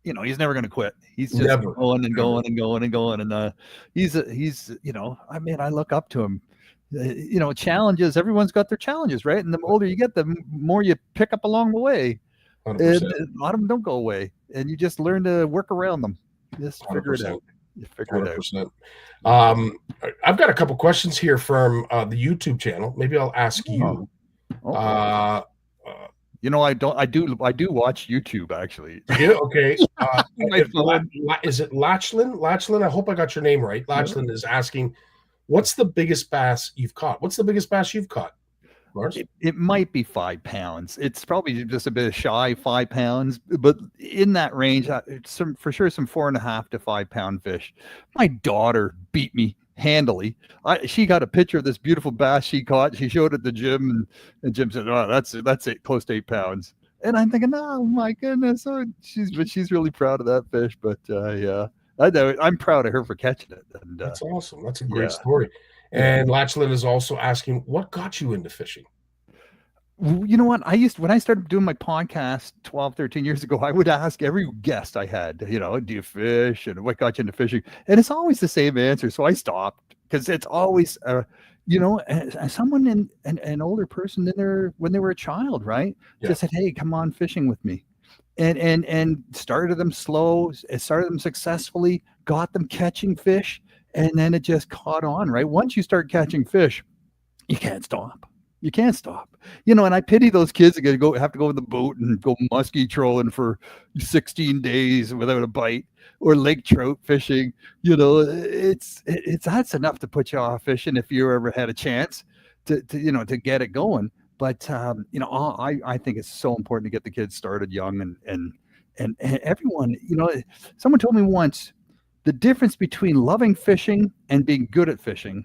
he's never going to quit. He's just going and going and going and going. And he's you know, I mean, I look up to him. You know, challenges. Everyone's got their challenges, right? And the older you get, the more you pick up along the way. And a lot of them don't go away, and you just learn to work around them. Just figure 100%. It out. You figure it out. 100%. I've got a couple questions here from the YouTube channel. Maybe I'll ask you. You know, I do watch YouTube actually. Yeah, okay. Is it Lachlin? Lachlin, I hope I got your name right. Lachlin is asking, what's the biggest bass you've caught? What's the biggest bass you've caught, Mars? It might be 5 pounds. It's probably just a bit shy 5 pounds, but in that range, for sure some 4.5 to 5 pound fish. My daughter beat me handily. She got a picture of this beautiful bass she caught. She showed it at the gym, and Jim said, "Oh, that's it, close to 8 pounds." And I'm thinking, "Oh my goodness!" So she's really proud of that fish. But yeah, I'm proud of her for catching it. And that's awesome. That's a great story. And Lachlin is also asking, what got you into fishing? You know what? When I started doing my podcast 12, 13 years ago, I would ask every guest I had, you know, do you fish and what got you into fishing? And it's always the same answer. So I stopped because it's always, you know, someone an older person when they were a child, right? Yeah. Just said, "Hey, come on fishing with me." And started them slow, started them successfully, got them catching fish. And then it just caught on, right? Once you start catching fish, you can't stop. You can't stop. You know, and I pity those kids that have to go with the boat and go muskie trolling for 16 days without a bite, or lake trout fishing. You know, it's that's enough to put you off fishing if you ever had a chance to get it going. But you know, I think it's so important to get the kids started young, and everyone, you know, someone told me once, the difference between loving fishing and being good at fishing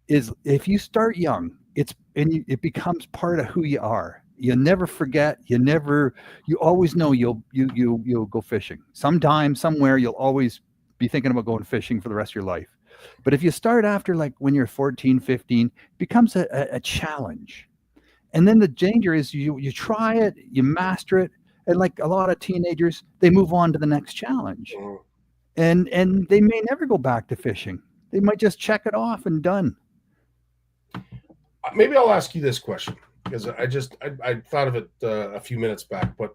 is if you start young, it becomes part of who you are. You never forget. You always know you'll go fishing. Sometime, somewhere, you'll always be thinking about going fishing for the rest of your life. But if you start after, like when you're 14, 15, it becomes a challenge. And then the danger is you try it, you master it, and like a lot of teenagers, they move on to the next challenge. And they may never go back to fishing. They might just check it off and done. Maybe I'll ask you this question, because I thought of it a few minutes back. But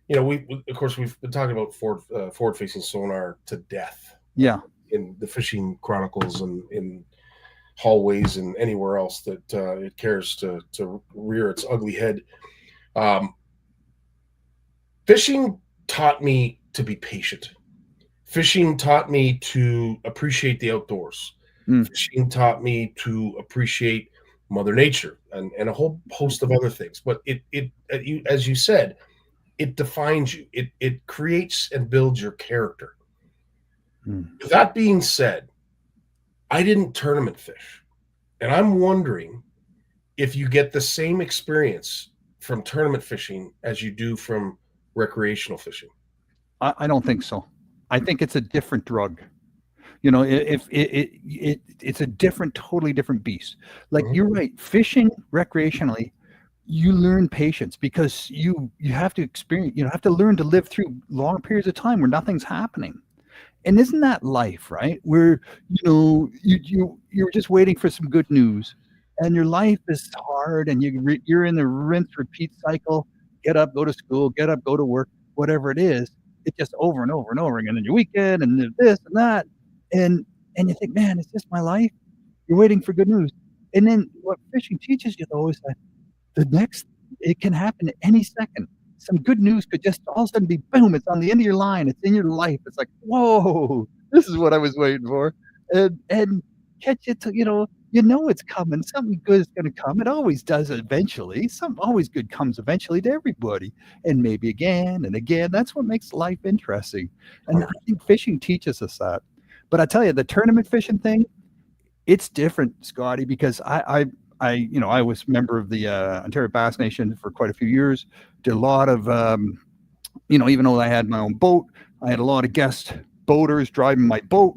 you know, we've been talking about forward-facing sonar to death. Yeah. In the fishing chronicles and in hallways and anywhere else that it cares to rear its ugly head. Fishing taught me to be patient. Fishing taught me to appreciate the outdoors. Fishing taught me to appreciate Mother Nature and a whole host of other things. But it as you said, it defines you. It creates and builds your character. With that being said, I didn't tournament fish, and I'm wondering if you get the same experience from tournament fishing as you do from recreational fishing. I don't think so. I think it's a different drug. You know, if it's a totally different beast. Like you're right, fishing recreationally, you learn patience because you have to experience, you have to learn to live through long periods of time where nothing's happening. And isn't that life, right? Where, you know, you're just waiting for some good news, and your life is hard, and you're in the rinse repeat cycle. Get up, go to school, get up, go to work, whatever it is. It's just over and over and over again. And your weekend and this and that. And you think, man, is this my life? You're waiting for good news. And then what fishing teaches you, though, is that it can happen at any second. Some good news could just all of a sudden be, boom, it's on the end of your line. It's in your life. It's like, whoa, this is what I was waiting for. And catch it to, you know it's coming. Something good is going to come. It always does eventually. Always good comes eventually to everybody. And maybe again and again. That's what makes life interesting. And I think fishing teaches us that. But I tell you, the tournament fishing thing, it's different, Scotty, because I was a member of the Ontario Bass Nation for quite a few years. Did a lot of, even though I had my own boat, I had a lot of guest boaters driving my boat,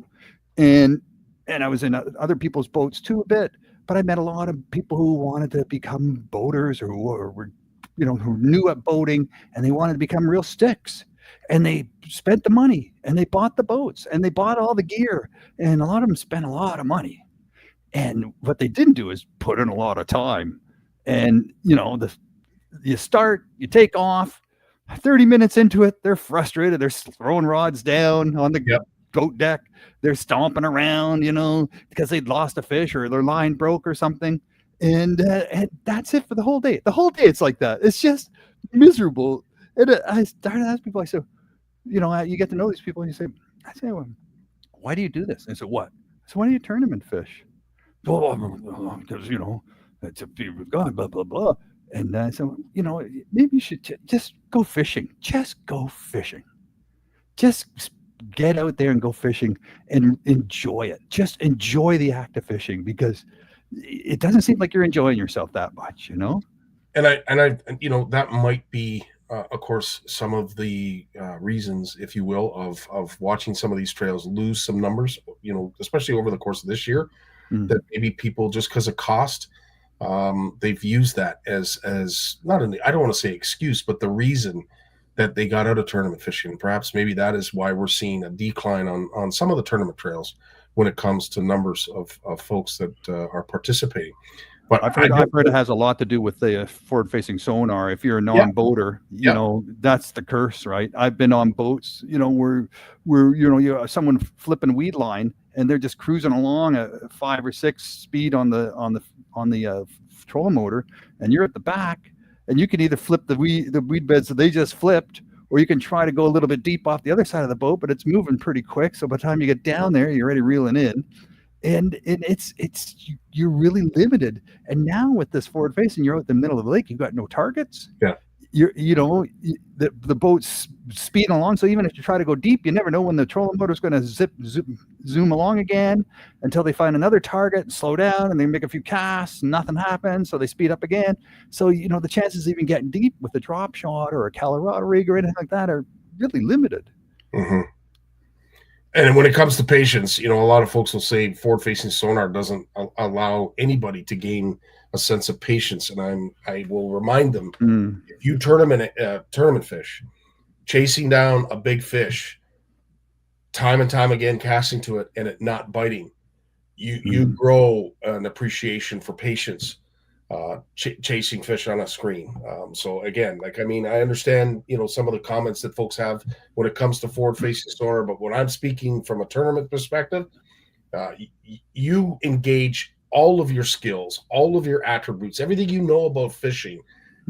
and I was in other people's boats too a bit. But I met a lot of people who wanted to become boaters or were, who knew at boating, and they wanted to become real sticks. And they spent the money, and they bought the boats, and they bought all the gear, and a lot of them spent a lot of money. And what they didn't do is put in a lot of time. And, you start, you take off, 30 minutes into it, they're frustrated. They're throwing rods down on the boat deck. They're stomping around, because they'd lost a fish or their line broke or something. And that's it for the whole day. The whole day it's like that. It's just miserable. And I started to ask people, I said, you get to know these people and you say, well, why do you do this? And I said, what? So why do you tournament fish? Well, because, it's a fear of God, blah, blah, blah. And I said, maybe you should just go fishing. Just go fishing. Just get out there and go fishing and enjoy it. Just enjoy the act of fishing, because it doesn't seem like you're enjoying yourself that much, And I that might be, of course, some of the reasons, if you will, of watching some of these trails lose some numbers, especially over the course of this year, that maybe people, just because of cost, they've used that as not I don't want to say excuse, but the reason that they got out of tournament fishing. Perhaps maybe that is why we're seeing a decline on some of the tournament trails when it comes to numbers of folks that are participating. But I've heard it has a lot to do with the forward-facing sonar. If you're a non-boater, that's the curse, right? I've been on boats, where you have someone flipping weed line and they're just cruising along at 5 or 6 speed on the trolling motor, and you're at the back, and you can either flip the weed beds that they just flipped, or you can try to go a little bit deep off the other side of the boat, but it's moving pretty quick. So by the time you get down there, you're already reeling in. And you're really limited. And now with this forward facing, you're out in the middle of the lake. You've got no targets. Yeah. The boat's speeding along. So even if you try to go deep, you never know when the trolling motor is going to zoom along again until they find another target and slow down, and they make a few casts and nothing happens. So they speed up again. So, the chances of even getting deep with a drop shot or a Colorado rig or anything like that are really limited. Mm-hmm. And when it comes to patience, a lot of folks will say forward-facing sonar doesn't allow anybody to gain a sense of patience. And I will remind them, if you tournament fish, chasing down a big fish, time and time again, casting to it and it not biting, you grow an appreciation for patience. Chasing fish on a screen. So again, I understand, some of the comments that folks have when it comes to forward-facing sonar, but when I'm speaking from a tournament perspective, you engage all of your skills, all of your attributes, everything you know about fishing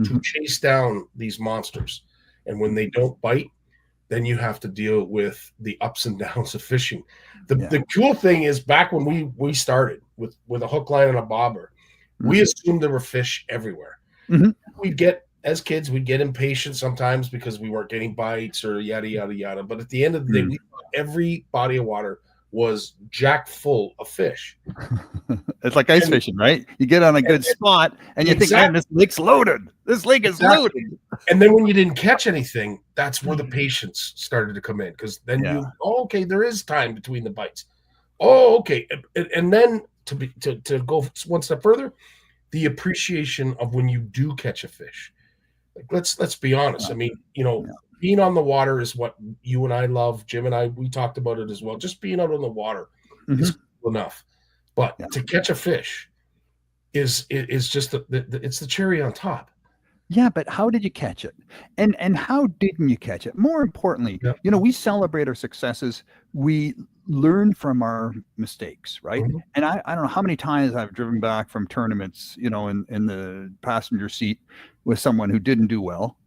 to chase down these monsters. And when they don't bite, then you have to deal with the ups and downs of fishing. The cool thing is, back when we started with a hook, line, and a bobber, we assumed there were fish everywhere. We'd get impatient sometimes because we weren't getting bites or yada, yada, yada. But at the end of the day, we thought every body of water was jack full of fish. It's like ice fishing, right? You get on a good spot and you think, man, this lake's loaded. This lake is loaded. And then when you didn't catch anything, that's where the patience started to come in. Because then there is time between the bites. Oh, okay. And then to go one step further, the appreciation of when you do catch a fish. Like, let's be honest. Being on the water is what you and I love. Jim and I, we talked about it as well. Just being out on the water is cool enough. But to catch a fish is just it's the cherry on top. Yeah, but how did you catch it? And how didn't you catch it? More importantly, we celebrate our successes. We learn from our mistakes, right? And I don't know how many times I've driven back from tournaments, in the passenger seat with someone who didn't do well.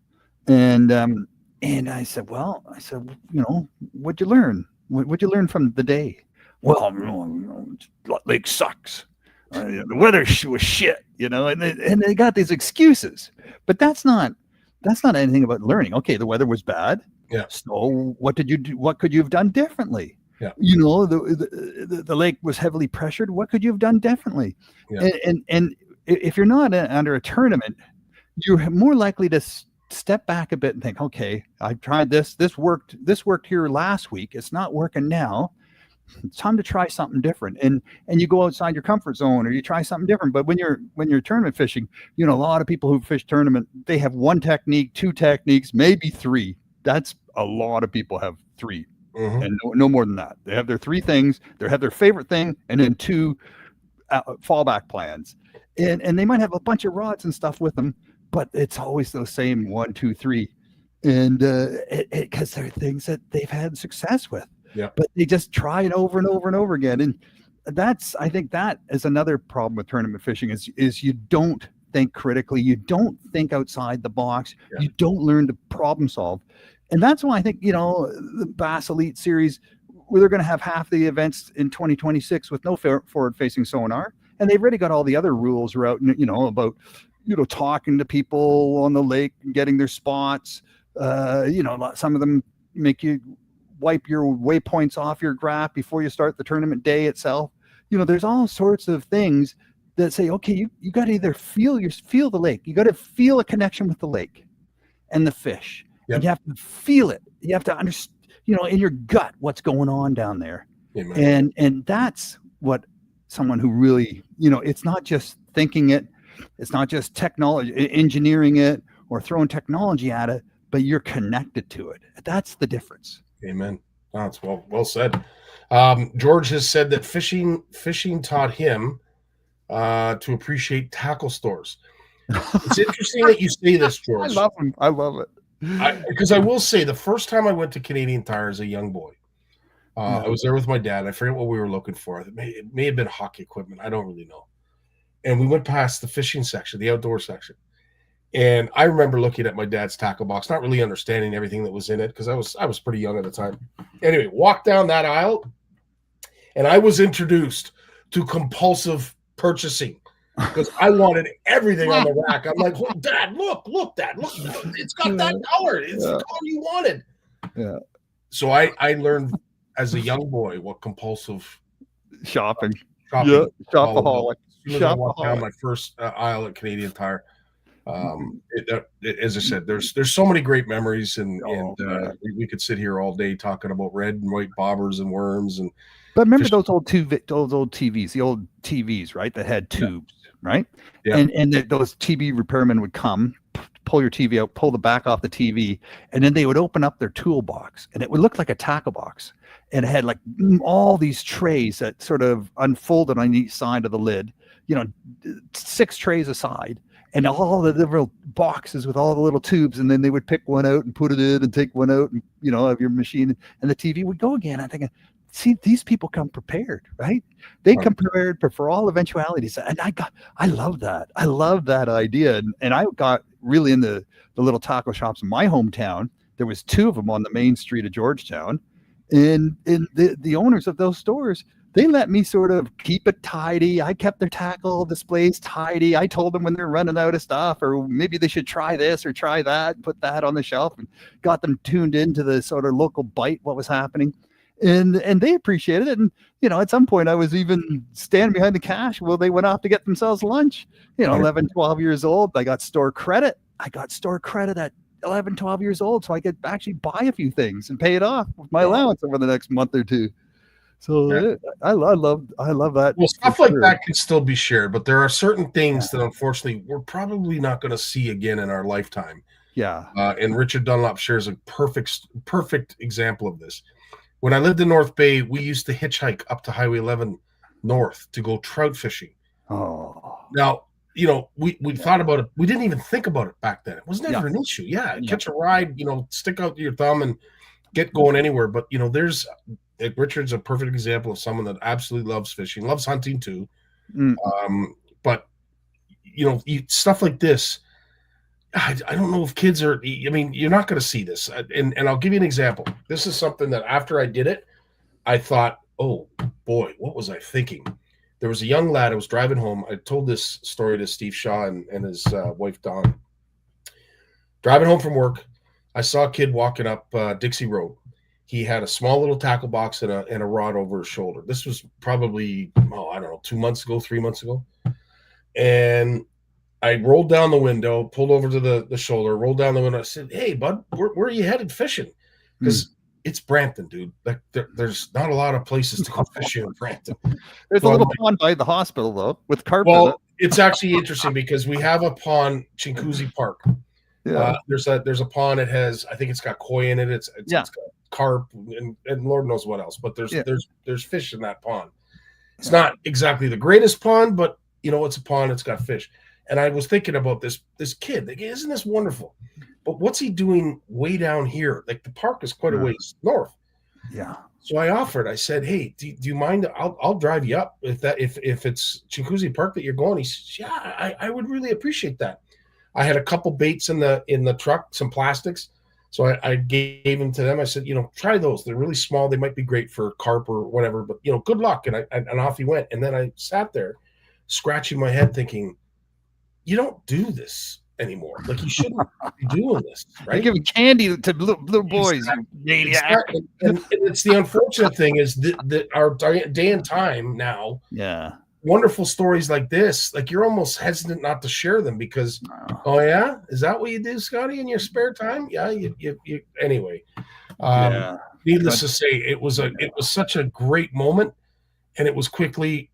And I said, what'd you learn? What'd you learn from the day? Well, lake sucks. The weather was shit, and they got these excuses. But that's not anything about learning. Okay, the weather was bad. Yeah. So what did you do? What could you have done differently? Yeah. The lake was heavily pressured. What could you have done differently? Yeah. And if you're not under a tournament, you're more likely to step back a bit and think, okay, I tried this. This worked here last week. It's not working now. It's time to try something different. And you go outside your comfort zone, or you try something different. But when you're tournament fishing, a lot of people who fish tournament, they have one technique, two techniques, maybe three. That's a lot of people have three. And no more than that. They have their three things. They have their favorite thing, and then two fallback plans. And they might have a bunch of rods and stuff with them, but it's always those same 1, 2, 3. And because they're things that they've had success with. Yeah. But they just try it over and over and over again. And I think that is another problem with tournament fishing is you don't think critically. You don't think outside the box. Yeah. You don't learn to problem solve. And that's why I think, the Bass Elite Series, where they're going to have half the events in 2026 with no forward-facing sonar. And they've already got all the other rules about, talking to people on the lake and getting their spots. Some of them make you wipe your waypoints off your graph before you start the tournament day itself. There's all sorts of things that say, okay, you got to either feel the lake. You got to feel a connection with the lake and the fish. Yep. And you have to feel it. You have to understand, in your gut, what's going on down there. Amen. And that's what someone who really, it's not just thinking it, it's not just technology, engineering it or throwing technology at it, but you're connected to it. That's the difference. Amen. That's well said. George has said that fishing taught him to appreciate tackle stores. It's interesting that you say this, George. I love it. Because I will say, the first time I went to Canadian Tire as a young boy, I was there with my dad. I forget what we were looking for. It may have been hockey equipment. I don't really know. And we went past the fishing section, the outdoor section. And I remember looking at my dad's tackle box, not really understanding everything that was in it because I was pretty young at the time. Anyway, walked down that aisle, and I was introduced to compulsive purchasing because I wanted everything on the rack. I'm like, oh, Dad, look, Dad, look, it's got that color. It's the color you wanted. Yeah. So I learned as a young boy what compulsive shopping. Yeah, shopaholic. As soon as I walked down my first aisle at Canadian Tire, as I said, there's so many great memories, and we could sit here all day talking about red and white bobbers and worms. But remember those old TVs, the old TVs, right? That had tubes, right? Yeah. And those TV repairmen would come, pull your TV out, pull the back off the TV, and then they would open up their toolbox, and it would look like a tackle box. And it had like all these trays that sort of unfolded on each side of the lid, 6 trays aside, and all the little boxes with all the little tubes. And then they would pick one out and put it in and take one out and, of your machine, and the TV would go again. I'm thinking, see, these people come prepared, right? They come prepared for all eventualities. And I love that. I love that idea. And I got really into the little tackle shops in my hometown. There was 2 of them on the main street of Georgetown. And the owners of those stores, they let me sort of keep it tidy. I kept their tackle displays tidy. I told them when they're running out of stuff, or maybe they should try this or try that, put that on the shelf, and got them tuned into the sort of local bite, what was happening. And they appreciated it. And, at some point I was even standing behind the cash while they went off to get themselves lunch, 11, 12 years old. I got store credit. At 11, 12 years old, so I could actually buy a few things and pay it off with my allowance over the next month or two. So I love that. Well, stuff like that can still be shared, but there are certain things that unfortunately we're probably not going to see again in our lifetime. Yeah. And Richard Dunlop shares a perfect example of this. When I lived in North Bay, we used to hitchhike up to Highway 11 North to go trout fishing. Oh. Now, we thought about it. We didn't even think about it back then. It was never an issue. Yeah, catch a ride, stick out your thumb and get going anywhere. But, Richard's a perfect example of someone that absolutely loves fishing, loves hunting too. But, stuff like this, I don't know if kids are, you're not going to see this. And I'll give you an example. This is something that after I did it, I thought, oh, boy, what was I thinking? There was a young lad. I was driving home. I told this story to Steve Shaw and his wife, Dawn. Driving home from work, I saw a kid walking up Dixie Road. He had a small little tackle box and a rod over his shoulder. This was probably, 2 months ago, 3 months ago. And I rolled down the window, pulled over to the shoulder, rolled down the window. I said, hey, bud, where are you headed fishing? Because it's Brampton, dude. Like there's not a lot of places to go fishing in Brampton. There's a little pond by the hospital though, with carp. Well, it's actually interesting because we have a pond, Chinguacousy Park. Yeah. There's a pond. It has, I think it's got koi in it. It's got carp and Lord knows what else. But there's fish in that pond. It's not exactly the greatest pond, but it's a pond. It's got fish. And I was thinking about this kid. Like, isn't this wonderful? But what's he doing way down here? Like the park is quite a ways north. Yeah. So I offered. I said, "Hey, do you mind? I'll drive you up if it's Chinguacousy Park that you're going." He says, "Yeah, I would really appreciate that." I had a couple baits in the truck, some plastics. So I gave them to them. I said, try those. They're really small. They might be great for carp or whatever, but good luck. And off he went. And then I sat there scratching my head thinking, you don't do this anymore. Like, you shouldn't be doing this, right? You're giving candy to little boys, you maniac. And it's the unfortunate thing is that our day and time now, wonderful stories like this, like, you're almost hesitant not to share them because, oh yeah, is that what you do, Scotty, in your spare time? Yeah, you anyway. Needless to say, it was such a great moment, and it was quickly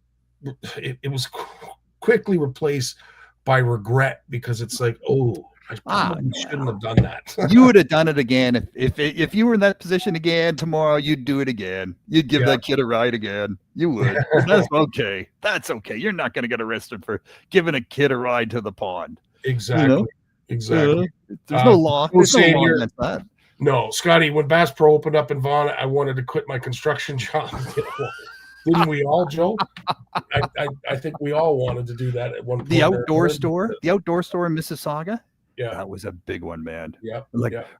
replaced by regret, because it's like, oh, I probably shouldn't have done that. You would have done it again if you were in that position again tomorrow. You'd do it again. You'd give that kid a ride again. You would. That's okay. That's okay. You're not going to get arrested for giving a kid a ride to the pond. Exactly. Exactly. There's no law. There's no law against that. No, Scotty. When Bass Pro opened up in Vaughan, I wanted to quit my construction job. Didn't we all, Joe? I think we all wanted to do that at one point. The outdoor store in Mississauga. Yeah, that was a big one, man. Yeah,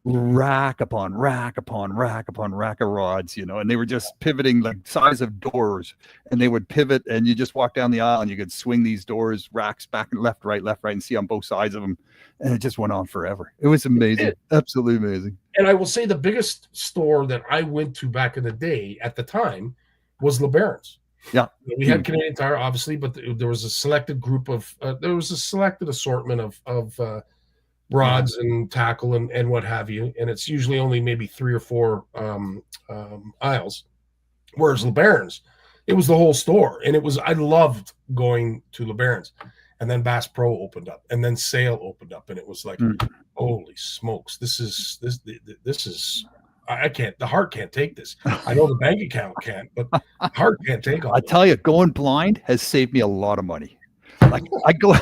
rack upon rack upon rack upon rack of rods, and they were just pivoting like size of doors, and they would pivot, and you just walk down the aisle, and you could swing these doors, racks back and left, right, and see on both sides of them, and it just went on forever. It was amazing, absolutely amazing. And I will say the biggest store that I went to back in the day at the time was LeBaron's. Yeah, we had Canadian Tire, obviously, but there was a selected group of there was a selected assortment of rods and tackle and what have you, and it's usually only maybe 3 or 4 aisles. Whereas LeBaron's, it was the whole store, and I loved going to LeBaron's. And then Bass Pro opened up, and then Sale opened up, and it was like, holy smokes, this is. I can't. The heart can't take this. I know the bank account can't, but the heart can't take all. I tell you, going blind has saved me a lot of money. Like, I go.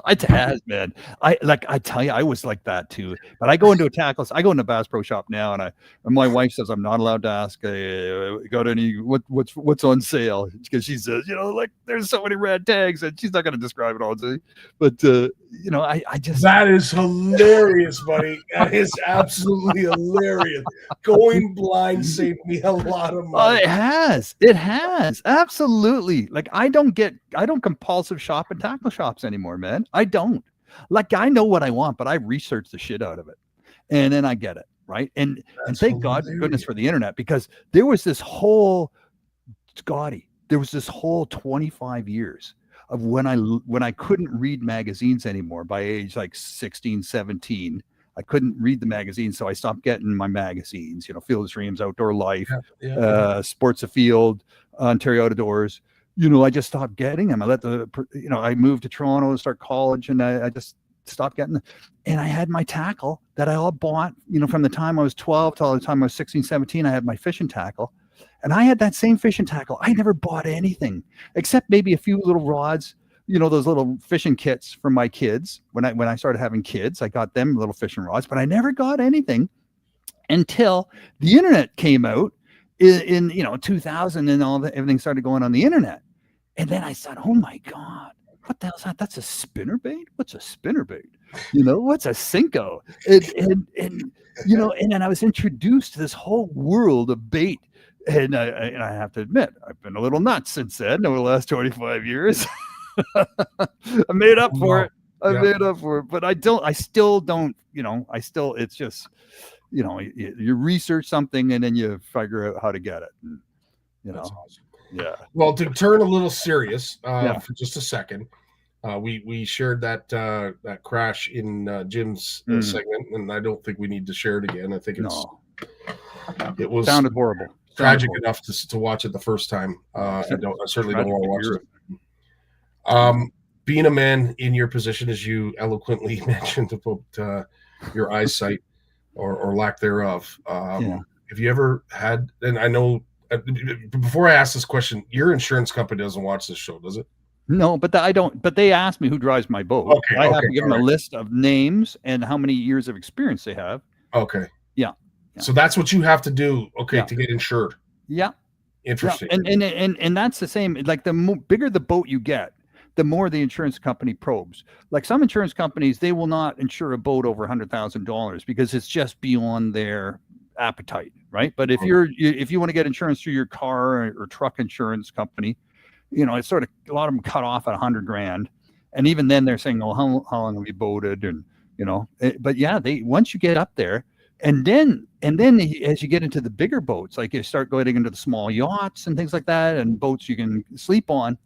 It has, man. I tell you, I was like that too. But I go into I go into Bass Pro Shop now, and my wife says I'm not allowed to ask, got any what's on sale, because she says, like, there's so many red tags, and she's not going to describe it all to me. But I just, that is hilarious, buddy. That is absolutely hilarious. Going blind saved me a lot of money. It has absolutely. Like, I don't compulsive shop in tackle shops anymore, man. I don't. Like, I know what I want, but I research the shit out of it, and then I get it, right? And thank goodness for the internet, because there was this whole 25 years of when I couldn't read magazines anymore by age like 16, 17. I couldn't read the magazines, so I stopped getting my magazines, Field of Streams, Outdoor Life, Sports Afield, Ontario Outdoors. I just stopped getting them. I moved to Toronto to start college, and I just stopped getting them. And I had my tackle that I all bought, from the time I was 12 till the time I was 16, 17, I had my fishing tackle. And I had that same fishing tackle. I never bought anything except maybe a few little rods, those little fishing kits for my kids. When I started having kids, I got them little fishing rods, but I never got anything until the internet came out in 2000, and everything started going on the internet. And then I thought, oh my God, what the hell is that? That's a spinnerbait? What's a spinnerbait? What's a Cinco? And then I was introduced to this whole world of bait. And I have to admit, I've been a little nuts since then over the last 25 years. I made up for it. Made up for it. But it's just, you research something, and then you figure out how to get it. And, That's awesome. Yeah. Well, to turn a little serious for just a second, we shared that crash in Jim's segment, and I don't think we need to share it again. I think it was sounded horrible. Tragic enough to watch it the first time. I certainly don't want to watch it. Being a man in your position, as you eloquently mentioned about your eyesight or lack thereof, have you ever had? And I know. Before I ask this question, your insurance company doesn't watch this show, does it? No, but I don't. But they asked me who drives my boat. Okay, I have to give them a list of names and how many years of experience they have. Okay. Yeah. So that's what you have to do. Okay, to get insured. Yeah. Interesting. Yeah. And that's the same. Like the bigger the boat you get, the more the insurance company probes. Like some insurance companies, they will not insure a boat over $100,000 because it's just beyond their appetite, right? But if you want to get insurance through your car or truck insurance company, it's sort of a lot of them cut off at 100 grand, and even then they're saying, "Oh, how long have you boated?" And but yeah, once you get up there, and then as you get into the bigger boats, like you start going into the small yachts and things like that, and boats you can sleep on.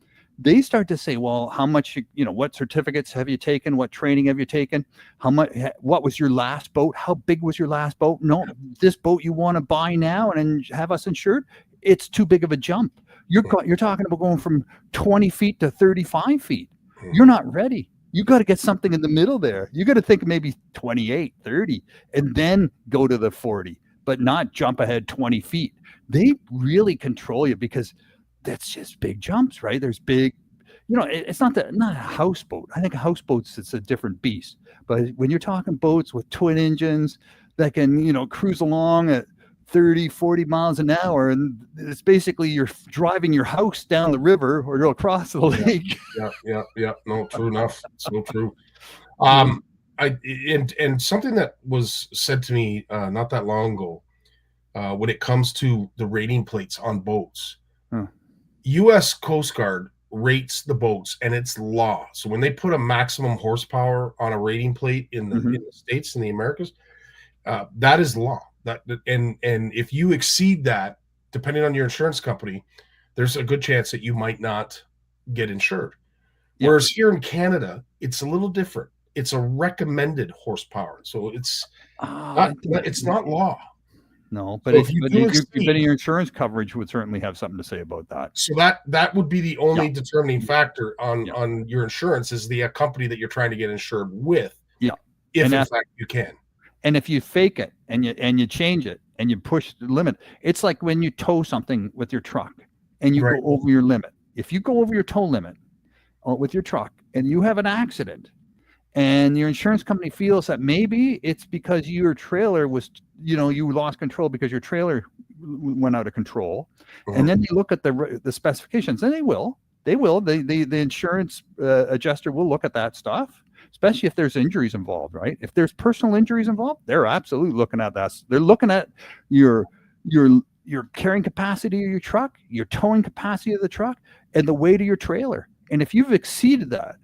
They start to say, well, how much, what certificates have you taken? What training have you taken? How much, what was your last boat? How big was your last boat? No, this boat you want to buy now and have us insured, it's too big of a jump. You're talking about going from 20 feet to 35 feet. You're not ready. You got to get something in the middle there. You got to think maybe 28, 30, and then go to the 40, but not jump ahead 20 feet. They really control you because that's just big jumps, right? There's big, it's not a houseboat. I think houseboats, it's a different beast. But when you're talking boats with twin engines that can, cruise along at 30, 40 miles an hour, and it's basically you're driving your house down the river or across the lake. Yeah. No, true enough. So true. And something that was said to me not that long ago, when it comes to the rating plates on boats. U.S. Coast Guard rates the boats, and it's law. So when they put a maximum horsepower on a rating plate in the States, in the Americas, that is law. And if you exceed that, depending on your insurance company, there's a good chance that you might not get insured. Whereas here in Canada, it's a little different. It's a recommended horsepower, so it's not law. No, but so if your insurance coverage would certainly have something to say about that. So that would be the only determining factor on your insurance is the company that you're trying to get insured with. Yeah, if in fact you can. And if you fake it and you change it and you push the limit, it's like when you tow something with your truck and you go over your limit. If you go over your tow limit with your truck and you have an accident, and your insurance company feels that maybe it's because your trailer was, you lost control because your trailer went out of control, and then you look at the specifications, and they will. The insurance adjuster will look at that stuff, especially if there's injuries involved, right? If there's personal injuries involved, they're absolutely looking at that. They're looking at your carrying capacity of your truck, your towing capacity of the truck, and the weight of your trailer. And if you've exceeded that,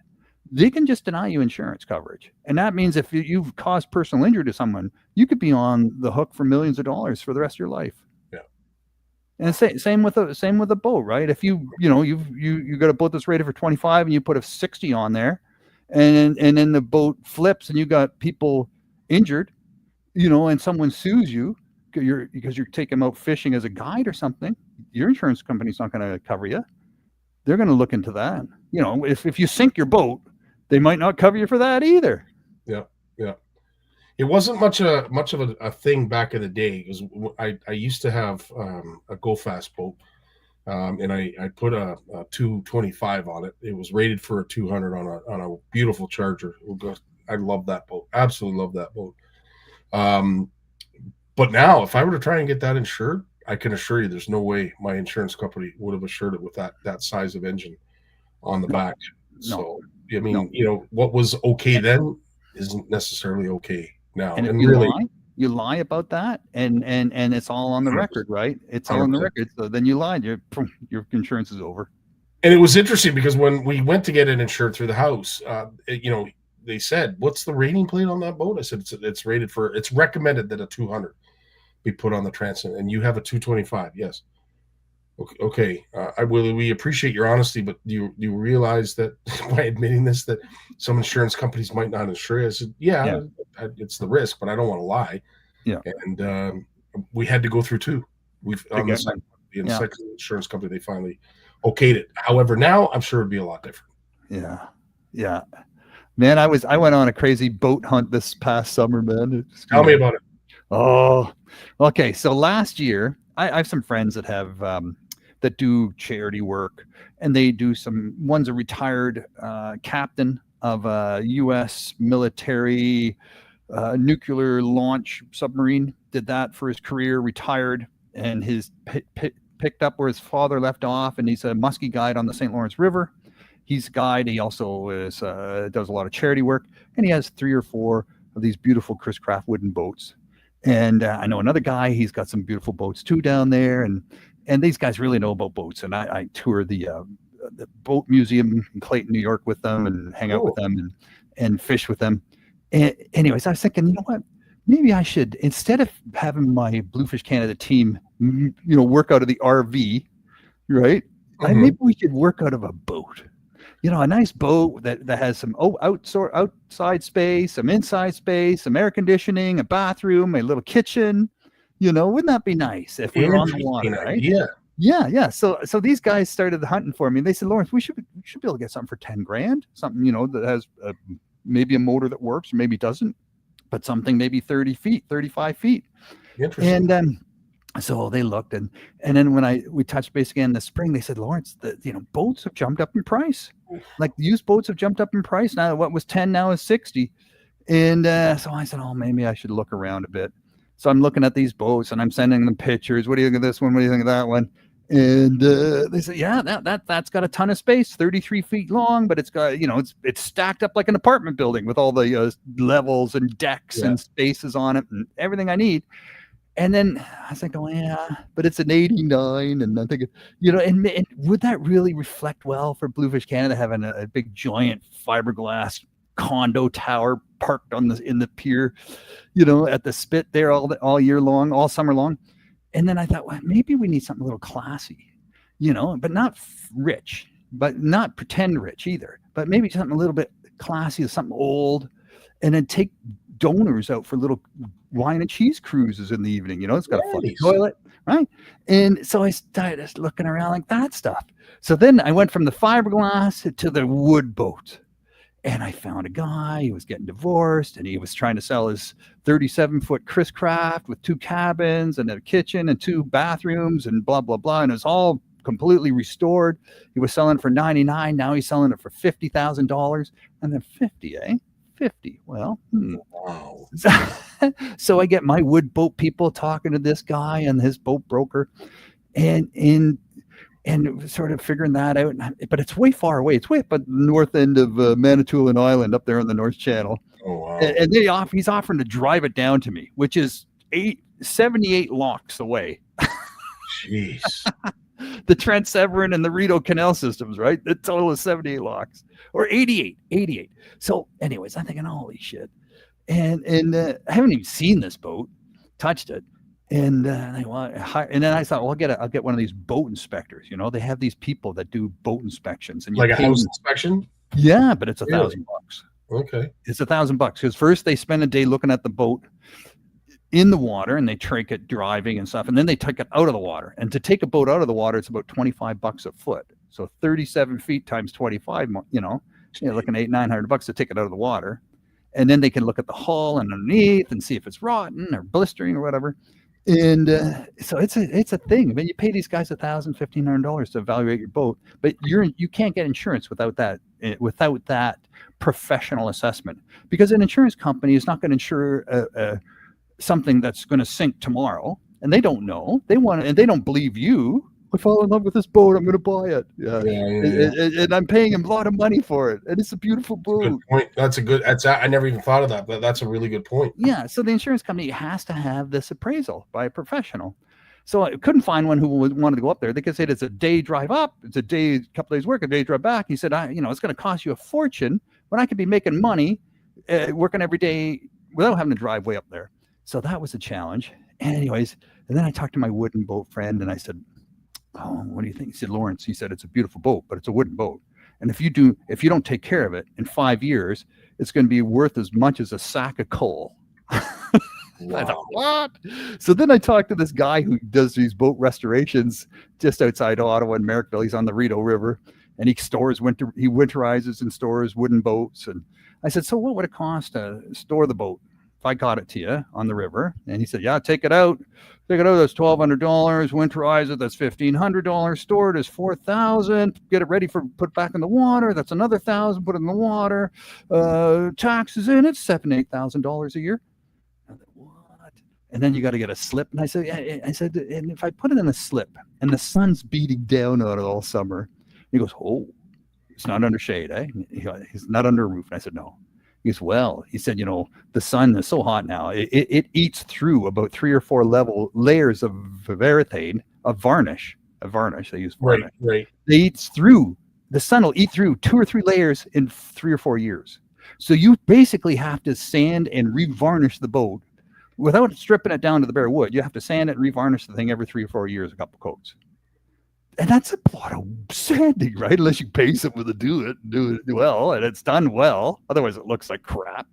they can just deny you insurance coverage. And that means if you've caused personal injury to someone, you could be on the hook for millions of dollars for the rest of your life. Yeah. And same with a boat, right? If you got a boat that's rated for 25 and you put a 60 on there, and then the boat flips and you got people injured, and someone sues you because you're taking them out fishing as a guide or something, your insurance company's not going to cover you. They're going to look into that. If you sink your boat, they might not cover you for that either. Yeah. It wasn't much of a thing back in the day because I used to have a Go Fast boat, and I put a 225 on it. It was rated for a 200 on a beautiful Charger. I love that boat. Absolutely love that boat. But now, if I were to try and get that insured, I can assure you there's no way my insurance company would have assured it with that size of engine on the back. So, I mean, what was okay then isn't necessarily okay now. And if you lie about that, and it's all on the record, right? It's all on the record. So then you lied. Your insurance is over. And it was interesting because when we went to get it insured through the house, they said, "What's the rating plate on that boat?" I said, "It's rated for. It's recommended that a 200 be put on the transom, and you have a 225." Yes. Okay. We appreciate your honesty, but do you realize that by admitting this, that some insurance companies might not insure you? I said, yeah. It's the risk, but I don't want to lie. Yeah. And we had to go through two. On the second insurance company, they finally okayed it. However, now I'm sure it'd be a lot different. Yeah. Man, I went on a crazy boat hunt this past summer, man. Tell me about it. Oh, okay. So last year, I have some friends that have that do charity work, and they do one's a retired captain of a U.S. military nuclear launch submarine, did that for his career, retired, and his picked up where his father left off, and he's a muskie guide on the St. Lawrence River. He's a guide. He also is does a lot of charity work, and he has 3 or 4 of these beautiful Chris Craft wooden boats. And I know another guy. He's got some beautiful boats too down there, and these guys really know about boats. And I tour the boat museum in Clayton, New York, with them, and hang out with them and fish with them. And anyways, I was thinking, you know what? Maybe I should, instead of having my Bluefish Canada team, work out of the RV, right? Maybe we could work out of a boat. A nice boat that has some outside space, some inside space, some air conditioning, a bathroom, a little kitchen. Wouldn't that be nice if we were on the water, right? Yeah. So these guys started hunting for me. They said, Lawrence, we should be able to get something for $10,000, something that has maybe a motor that works, or maybe doesn't, but something maybe 30 feet, 35 feet. Interesting. And so they looked, and then when we touched base again this spring, they said, Lawrence, boats have jumped up in price. Like used boats have jumped up in price. Now what was 10 now is 60. And so I said, maybe I should look around a bit. So I'm looking at these boats and I'm sending them pictures. What do you think of this one? What do you think of that one? And they said, yeah, that's got a ton of space, 33 feet long, but it's got, it's stacked up like an apartment building with all the levels and decks and spaces on it and everything I need. And then I was like, but it's an 89. And I'm thinking, and would that really reflect well for Bluefish Canada having a big giant fiberglass condo tower parked in the pier, at the spit there all year long, all summer long? And then I thought, well, maybe we need something a little classy, but not rich, but not pretend rich either, but maybe something a little bit classy, something old, and then take donors out for little wine and cheese cruises in the evening. It's got a funny toilet, right? And so I started looking around like that stuff. So then I went from the fiberglass to the wood boat. And I found a guy who was getting divorced, and he was trying to sell his 37-foot Chris Craft with 2 cabins and a kitchen and 2 bathrooms and blah, blah, blah. And it was all completely restored. He was selling it for $99,000. Now he's selling it for $50,000. And then 50, eh? 50. Well, wow. So I get my wood boat people talking to this guy and his boat broker, and sort of figuring that out. But it's way far away. It's way up at the north end of Manitoulin Island, up there on the North Channel. Oh, wow. And he's offering to drive it down to me, which is 78 locks away. Jeez. The Trent Severn and the Rideau Canal systems, right? The total is 78 locks, or 88. So anyways, I'm thinking, holy shit. And I haven't even seen this boat, touched it. And then I thought, well, I'll get one of these boat inspectors. They have these people that do boat inspections, and like a house inspection. Yeah, but it's $1,000. Okay, it's $1,000 because first they spend a day looking at the boat in the water, and they take it driving and stuff, and then they take it out of the water. And to take a boat out of the water, it's about $25 a foot. So 37 feet times 25. You're looking at $800-900 to take it out of the water, and then they can look at the hull and underneath and see if it's rotten or blistering or whatever. And so it's a thing. I mean, you pay these guys $1,000-1,500 to evaluate your boat, but you can't get insurance without that professional assessment, because an insurance company is not going to insure something that's going to sink tomorrow, and they don't know. And they don't believe you. I fall in love with this boat, I'm going to buy it. And I'm paying him a lot of money for it, and it's a beautiful boat. Good point. I never even thought of that, but that's a really good point. Yeah, so the insurance company has to have this appraisal by a professional. So I couldn't find one who wanted to go up there. They could say it's a day drive up, it's a couple days work, a day drive back. He said, it's going to cost you a fortune, but I could be making money working every day without having to drive way up there. So that was a challenge. Anyways, and then I talked to my wooden boat friend, and I said, oh, what do you think? He said, Lawrence, he said, it's a beautiful boat, but it's a wooden boat. And if you don't take care of it in 5 years, it's going to be worth as much as a sack of coal. Wow. I thought, what? So then I talked to this guy who does these boat restorations just outside Ottawa and Merrickville. He's on the Rideau River, and he winterizes and stores wooden boats. And I said, so what would it cost to store the boat if I got it to you on the river? And he said, yeah, take it out. That's $1,200. Winterize it. That's $1,500. Store it is $4,000. Get it ready for put back in the water. That's another $1,000. Put it in the water. Taxes in it, $7,000-8,000 a year. I thought, what? And then you got to get a slip. And I said, and if I put it in a slip and the sun's beating down on it all summer, he goes, oh, it's not under shade, eh? He's not under a roof. And I said, no. He goes, well, he said, the sun is so hot now. It eats through about 3 or 4 layers of varethane, of varnish. They use varnish. Right. The sun will eat through 2 or 3 layers in 3 or 4 years. So you basically have to sand and revarnish the boat without stripping it down to the bare wood. You have to sand it and revarnish the thing every 3 or 4 years, a couple coats. And that's a lot of sanding, right? Unless you pay someone to do it well, and it's done well. Otherwise, it looks like crap.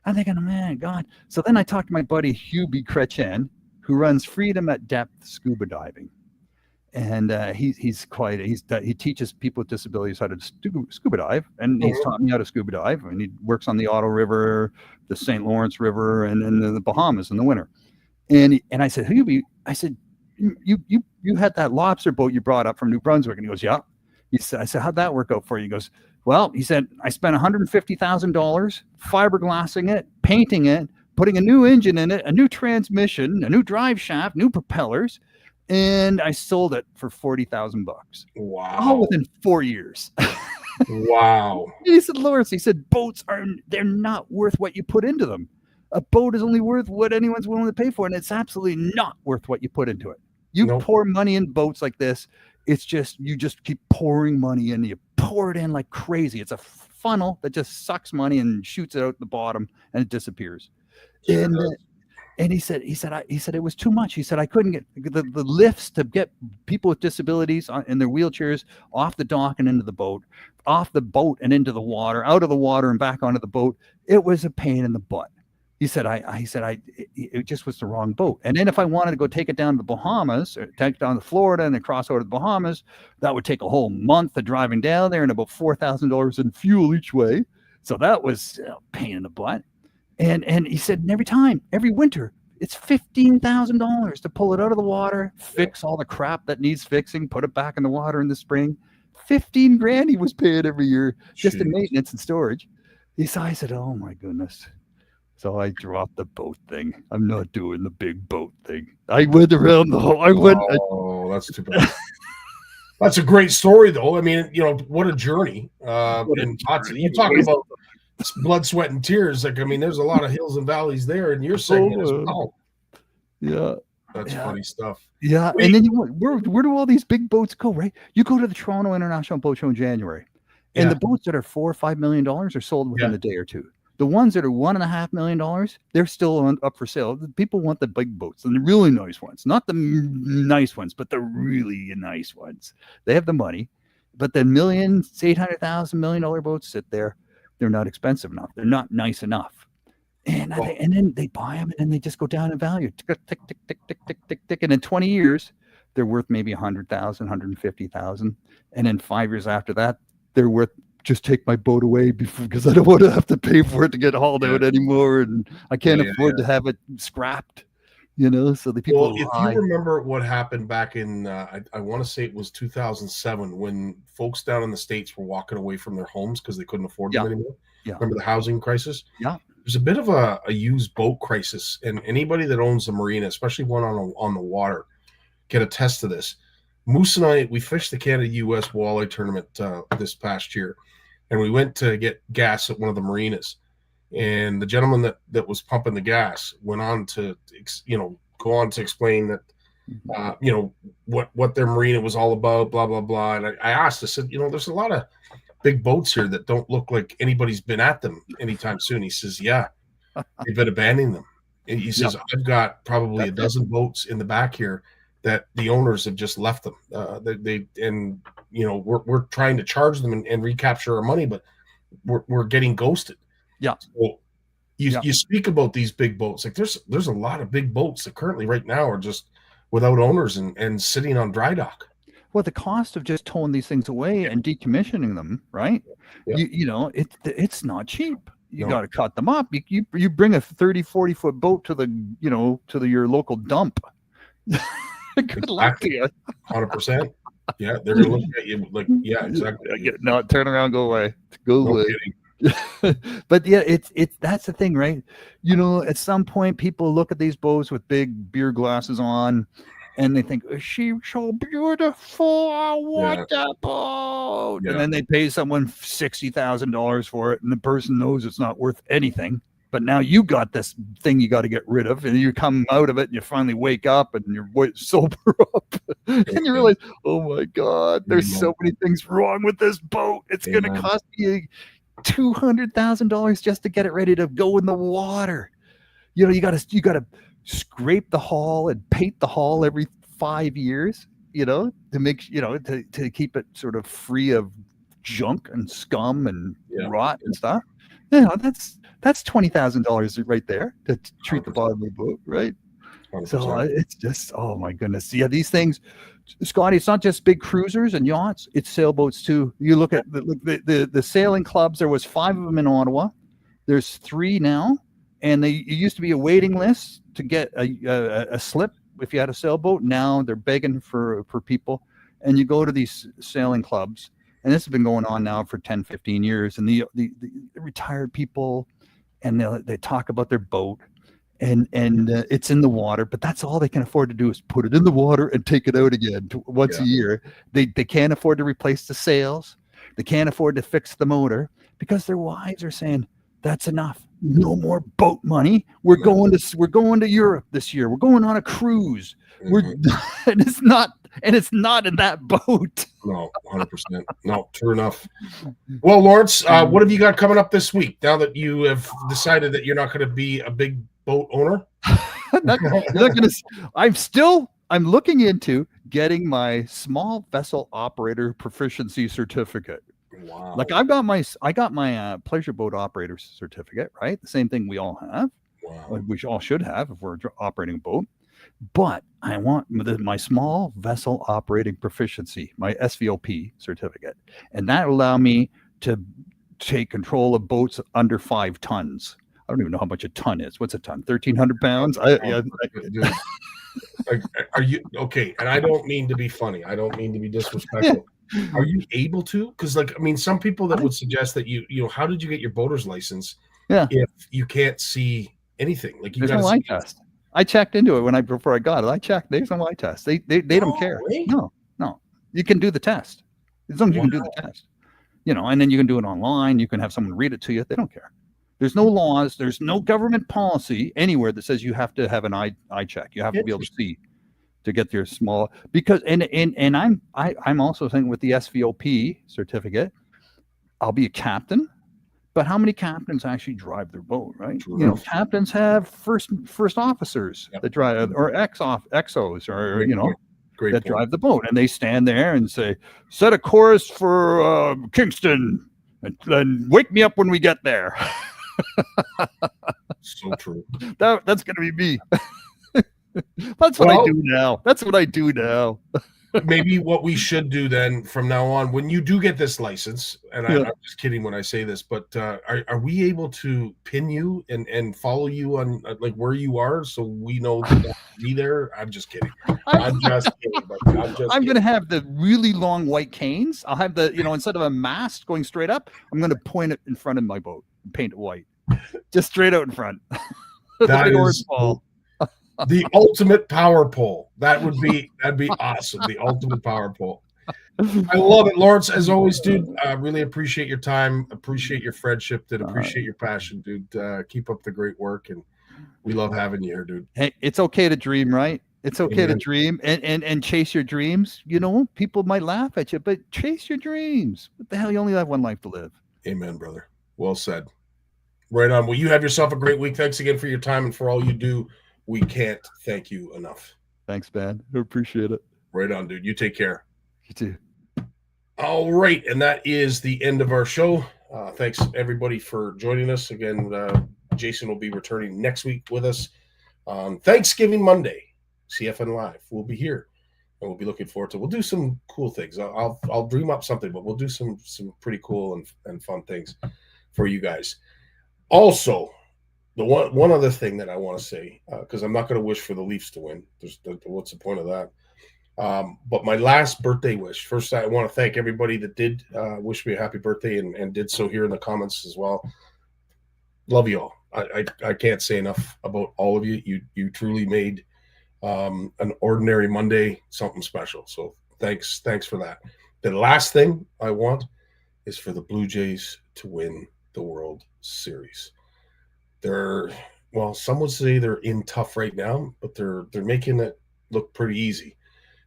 I'm thinking, man, God. So then I talked to my buddy Hubie Kretchen, who runs Freedom at Depth Scuba Diving. And he teaches people with disabilities how to scuba dive, and he's taught me how to scuba dive. And he works on the Otto River, the St. Lawrence River, and in the Bahamas in the winter. And I said, Hubie, you had that lobster boat you brought up from New Brunswick, and he goes, yeah. I said, how'd that work out for you? He goes, well, he said, I spent $150,000 fiberglassing it, painting it, putting a new engine in it, a new transmission, a new drive shaft, new propellers. And I sold it for $40,000. Wow! All within 4 years. Wow! He said, Lawrence, he said, boats they're not worth what you put into them. A boat is only worth what anyone's willing to pay for, and it's absolutely not worth what you put into it. You pour money in boats like this, it's just you just keep pouring money in. You pour it in like crazy. It's a funnel that just sucks money and shoots it out the bottom, and it disappears. Sure. And he said it was too much. He said I couldn't get the lifts to get people with disabilities in their wheelchairs off the dock and into the boat, off the boat and into the water, out of the water and back onto the boat. It was a pain in the butt. He said it just was the wrong boat. And then if I wanted to go take it down to the Bahamas or take it down to Florida and then cross over to the Bahamas, that would take a whole month of driving down there and about $4,000 in fuel each way. So that was a pain in the butt. And he said, every winter, it's $15,000 to pull it out of the water, fix all the crap that needs fixing, put it back in the water in the spring. $15,000 he was paying every year just in maintenance and storage. I said, oh my goodness. So I dropped the boat thing. I'm not doing the big boat thing. I went around the whole. Oh, that's too bad. That's a great story, though. I mean, what a journey. You talk about blood, sweat, and tears. Like, I mean, there's a lot of hills and valleys there in your segment as well. Yeah. That's funny stuff. Yeah. And then where do all these big boats go, right? You go to the Toronto International Boat Show in January, and the boats that are $4 or $5 million are sold within a day or two. The ones that are $1.5 million, they're still up for sale. The people want the big boats and the really nice ones, not the nice ones, but the really nice ones. They have the money, but the $800,000 $1 million boats sit there. They're not expensive enough. They're not nice enough. And then they buy them and then they just go down in value. Tick, tick, tick, tick, tick, tick, tick, tick. And in 20 years, they're worth maybe $100,000, $150,000. And then 5 years after that, they're worth, just take my boat away because I don't want to have to pay for it to get hauled out anymore. And I can't afford to have it scrapped, so the people. Well, if you remember what happened back in, I want to say it was 2007 when folks down in the States were walking away from their homes because they couldn't afford them anymore. Yeah. Remember the housing crisis? Yeah. There's a bit of a used boat crisis, and anybody that owns a marina, especially one on the water, can attest to this. Moose and I, we fished the Canada-US walleye tournament this past year, and we went to get gas at one of the marinas. And the gentleman that was pumping the gas went on to, explain that, what their marina was all about, blah, blah, blah. And I asked, I said, there's a lot of big boats here that don't look like anybody's been at them anytime soon. He says, yeah, they've been abandoning them. And he says, I've got probably a dozen boats in the back here that the owners have just left them. We're trying to charge them and recapture our money, but we're getting ghosted. Yeah. So you speak about these big boats. Like there's a lot of big boats that currently right now are just without owners and sitting on dry dock. Well, the cost of just towing these things away and decommissioning them, right? Yeah. It's not cheap. You got to cut them up. You bring a 30, 40 foot boat to your local dump. Good luck to you. 100%. Yeah, they're gonna look at you like, yeah, exactly. No, turn around, go away. Go away. Kidding. But yeah, it's that's the thing, right? You know, at some point, people look at these boats with big beer glasses on, and they think, "Is she so beautiful? I want that boat." And then they pay someone $60,000 for it, and the person knows it's not worth anything. But now you got this thing you got to get rid of, and you come out of it, and you finally wake up, and you're sober up, and you realize, oh my God, there's so many things wrong with this boat. It's going to cost you $200,000 just to get it ready to go in the water. You know, you got to scrape the hull and paint the hull every 5 years. You know, to make to keep it sort of free of junk and scum and rot and stuff. You know, that's $20,000 right there to treat the bottom of the boat, right? 100%. So it's just, oh my goodness. Yeah, these things, Scotty, it's not just big cruisers and yachts, it's sailboats too. You look at the sailing clubs, there was 5 of them in Ottawa. There's 3 now, and it used to be a waiting list to get a slip if you had a sailboat. Now they're begging for people, and you go to these sailing clubs, and this has been going on now for 10, 15 years, and the retired people, and they talk about their boat, and it's in the water, but that's all they can afford to do is put it in the water and take it out again once a year. They can't afford to replace the sails. They can't afford to fix the motor because their wives are saying, that's enough. No more boat money. We're going to Europe this year. We're going on a cruise. And it's not in that boat. No, 100%. No, true enough. Well, Lawrence, what have you got coming up this week now that you have decided that you're not going to be a big boat owner? I'm looking into getting my small vessel operator proficiency certificate. Wow. Like I got my pleasure boat operator certificate, right? The same thing we all have. Wow. We all should have if we're operating a boat. But I want my small vessel operating proficiency, my SVOP certificate, and that will allow me to take control of boats under 5 tons. I don't even know how much a ton is. What's a ton? 1,300 pounds? Are you okay? And I don't mean to be funny. I don't mean to be disrespectful. Yeah. Are you able to? Because, like, I mean, some people that would suggest that how did you get your boater's license? Yeah. If you can't see anything, like there's no eye test. I checked into it before I got it. I checked. There's no eye test. They don't care. Really? No. You can do the test as long as you can do the test. You know, and then you can do it online. You can have someone read it to you. They don't care. There's no laws. There's no government policy anywhere that says you have to have an eye check. You have to be able to see to get your small, because and I'm also thinking with the SVOP certificate, I'll be a captain. But how many captains actually drive their boat, right? True. You know, captains have first officers that drive, or XOs, or that drive the boat, and they stand there and say, "Set a course for Kingston, and wake me up when we get there." So true. That's gonna be me. That's what I do now. That's what I do now. Maybe what we should do then from now on, when you do get this license, and I'm just kidding when I say this, but are we able to pin you and follow you on like where you are so we know to be there? I'm just kidding. I'm just kidding. I'm going to have the really long white canes. I'll have the, instead of a mast going straight up, I'm going to point it in front of my boat and paint it white. Just straight out in front. That is the ultimate power pole. That'd be awesome. The ultimate power pole. I love it, Lawrence. As always, dude. Really appreciate your time. Appreciate your friendship. Dude. Appreciate your passion, dude. Keep up the great work, and we love having you here, dude. Hey, it's okay to dream, right? It's okay to dream and chase your dreams. You know, people might laugh at you, but chase your dreams. What the hell? You only have one life to live. Amen, brother. Well said. Right on. Well, you have yourself a great week. Thanks again for your time and for all you do. We can't thank you enough. Thanks, man. I appreciate it. Right on, dude. You take care. You too. All right. And that is the end of our show. Thanks, everybody, for joining us. Again, Jason will be returning next week with us on Thanksgiving Monday. CFN Live. We'll be here, and we'll be looking forward to. We'll do some cool things. I'll dream up something, but we'll do some pretty cool and fun things for you guys. Also, the one other thing that I want to say, because I'm not going to wish for the Leafs to win. What's the point of that? But my last birthday wish. First, I want to thank everybody that did wish me a happy birthday and did so here in the comments as well. Love you all. I can't say enough about all of you. You truly made an ordinary Monday something special. So thanks for that. The last thing I want is for the Blue Jays to win the World Series. Some would say they're in tough right now, but they're making it look pretty easy.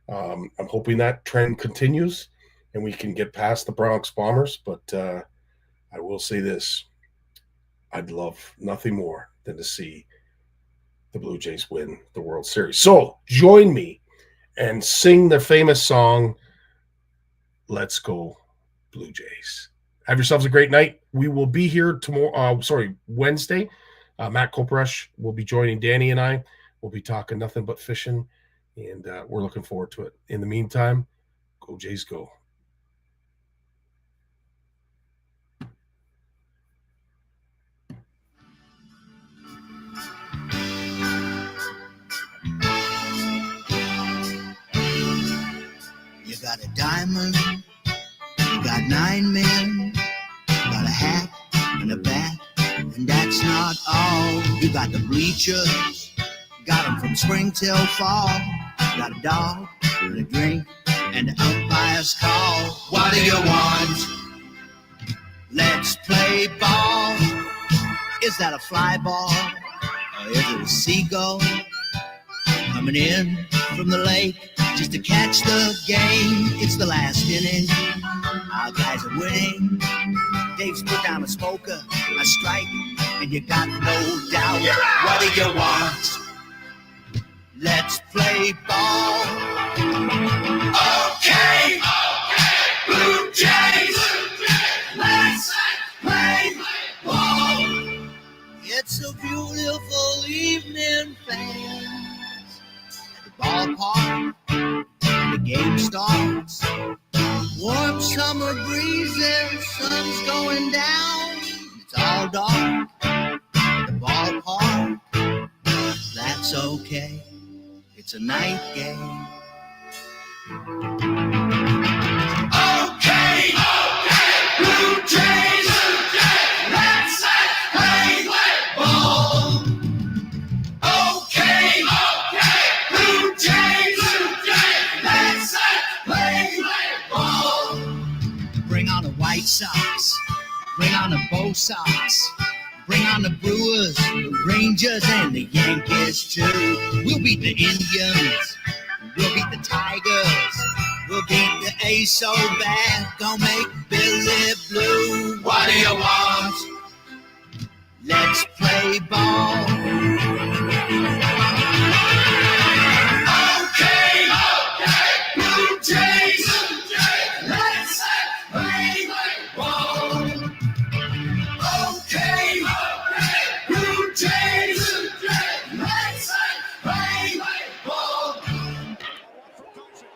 I'm hoping that trend continues and we can get past the Barnucz Bombers. But I will say this: I'd love nothing more than to see the Blue Jays win the World Series. So join me and sing the famous song, "Let's Go Blue Jays." Have yourselves a great night. We will be here Wednesday. Matt Kopresh will be joining Danny and I. We'll be talking nothing but fishing, and we're looking forward to it. In the meantime, go Jays go. You got a diamond, you got 9 men, you got a hat and a bat, and that's not all. You got the bleachers, got them from spring till fall. You got a dog and a drink and the umpire's call. What do you want? Let's play ball. Is that a fly ball or is it a seagull coming in from the lake just to catch the game? It's the last inning, our guys are winning. Dave's put down a smoker, a strike, and you got no doubt. What do you want? Let's play ball. Okay, Blue Jays, let's play ball. It's a beautiful evening, fans. At the ballpark, the game starts. Warm summer breezes, sun's going down. It's all dark at the ballpark. That's okay, it's a night game. Okay, Blue Jays, let's play ball. Okay, Blue Jays, let's play ball. Bring on the White Sox, bring on the Bo Sox, bring on the Brewers, the Rangers, and the Yankees too. We'll beat the Indians, we'll beat the Tigers, we'll beat the A's so bad, gonna make Billy blue. What do you want? Let's play ball.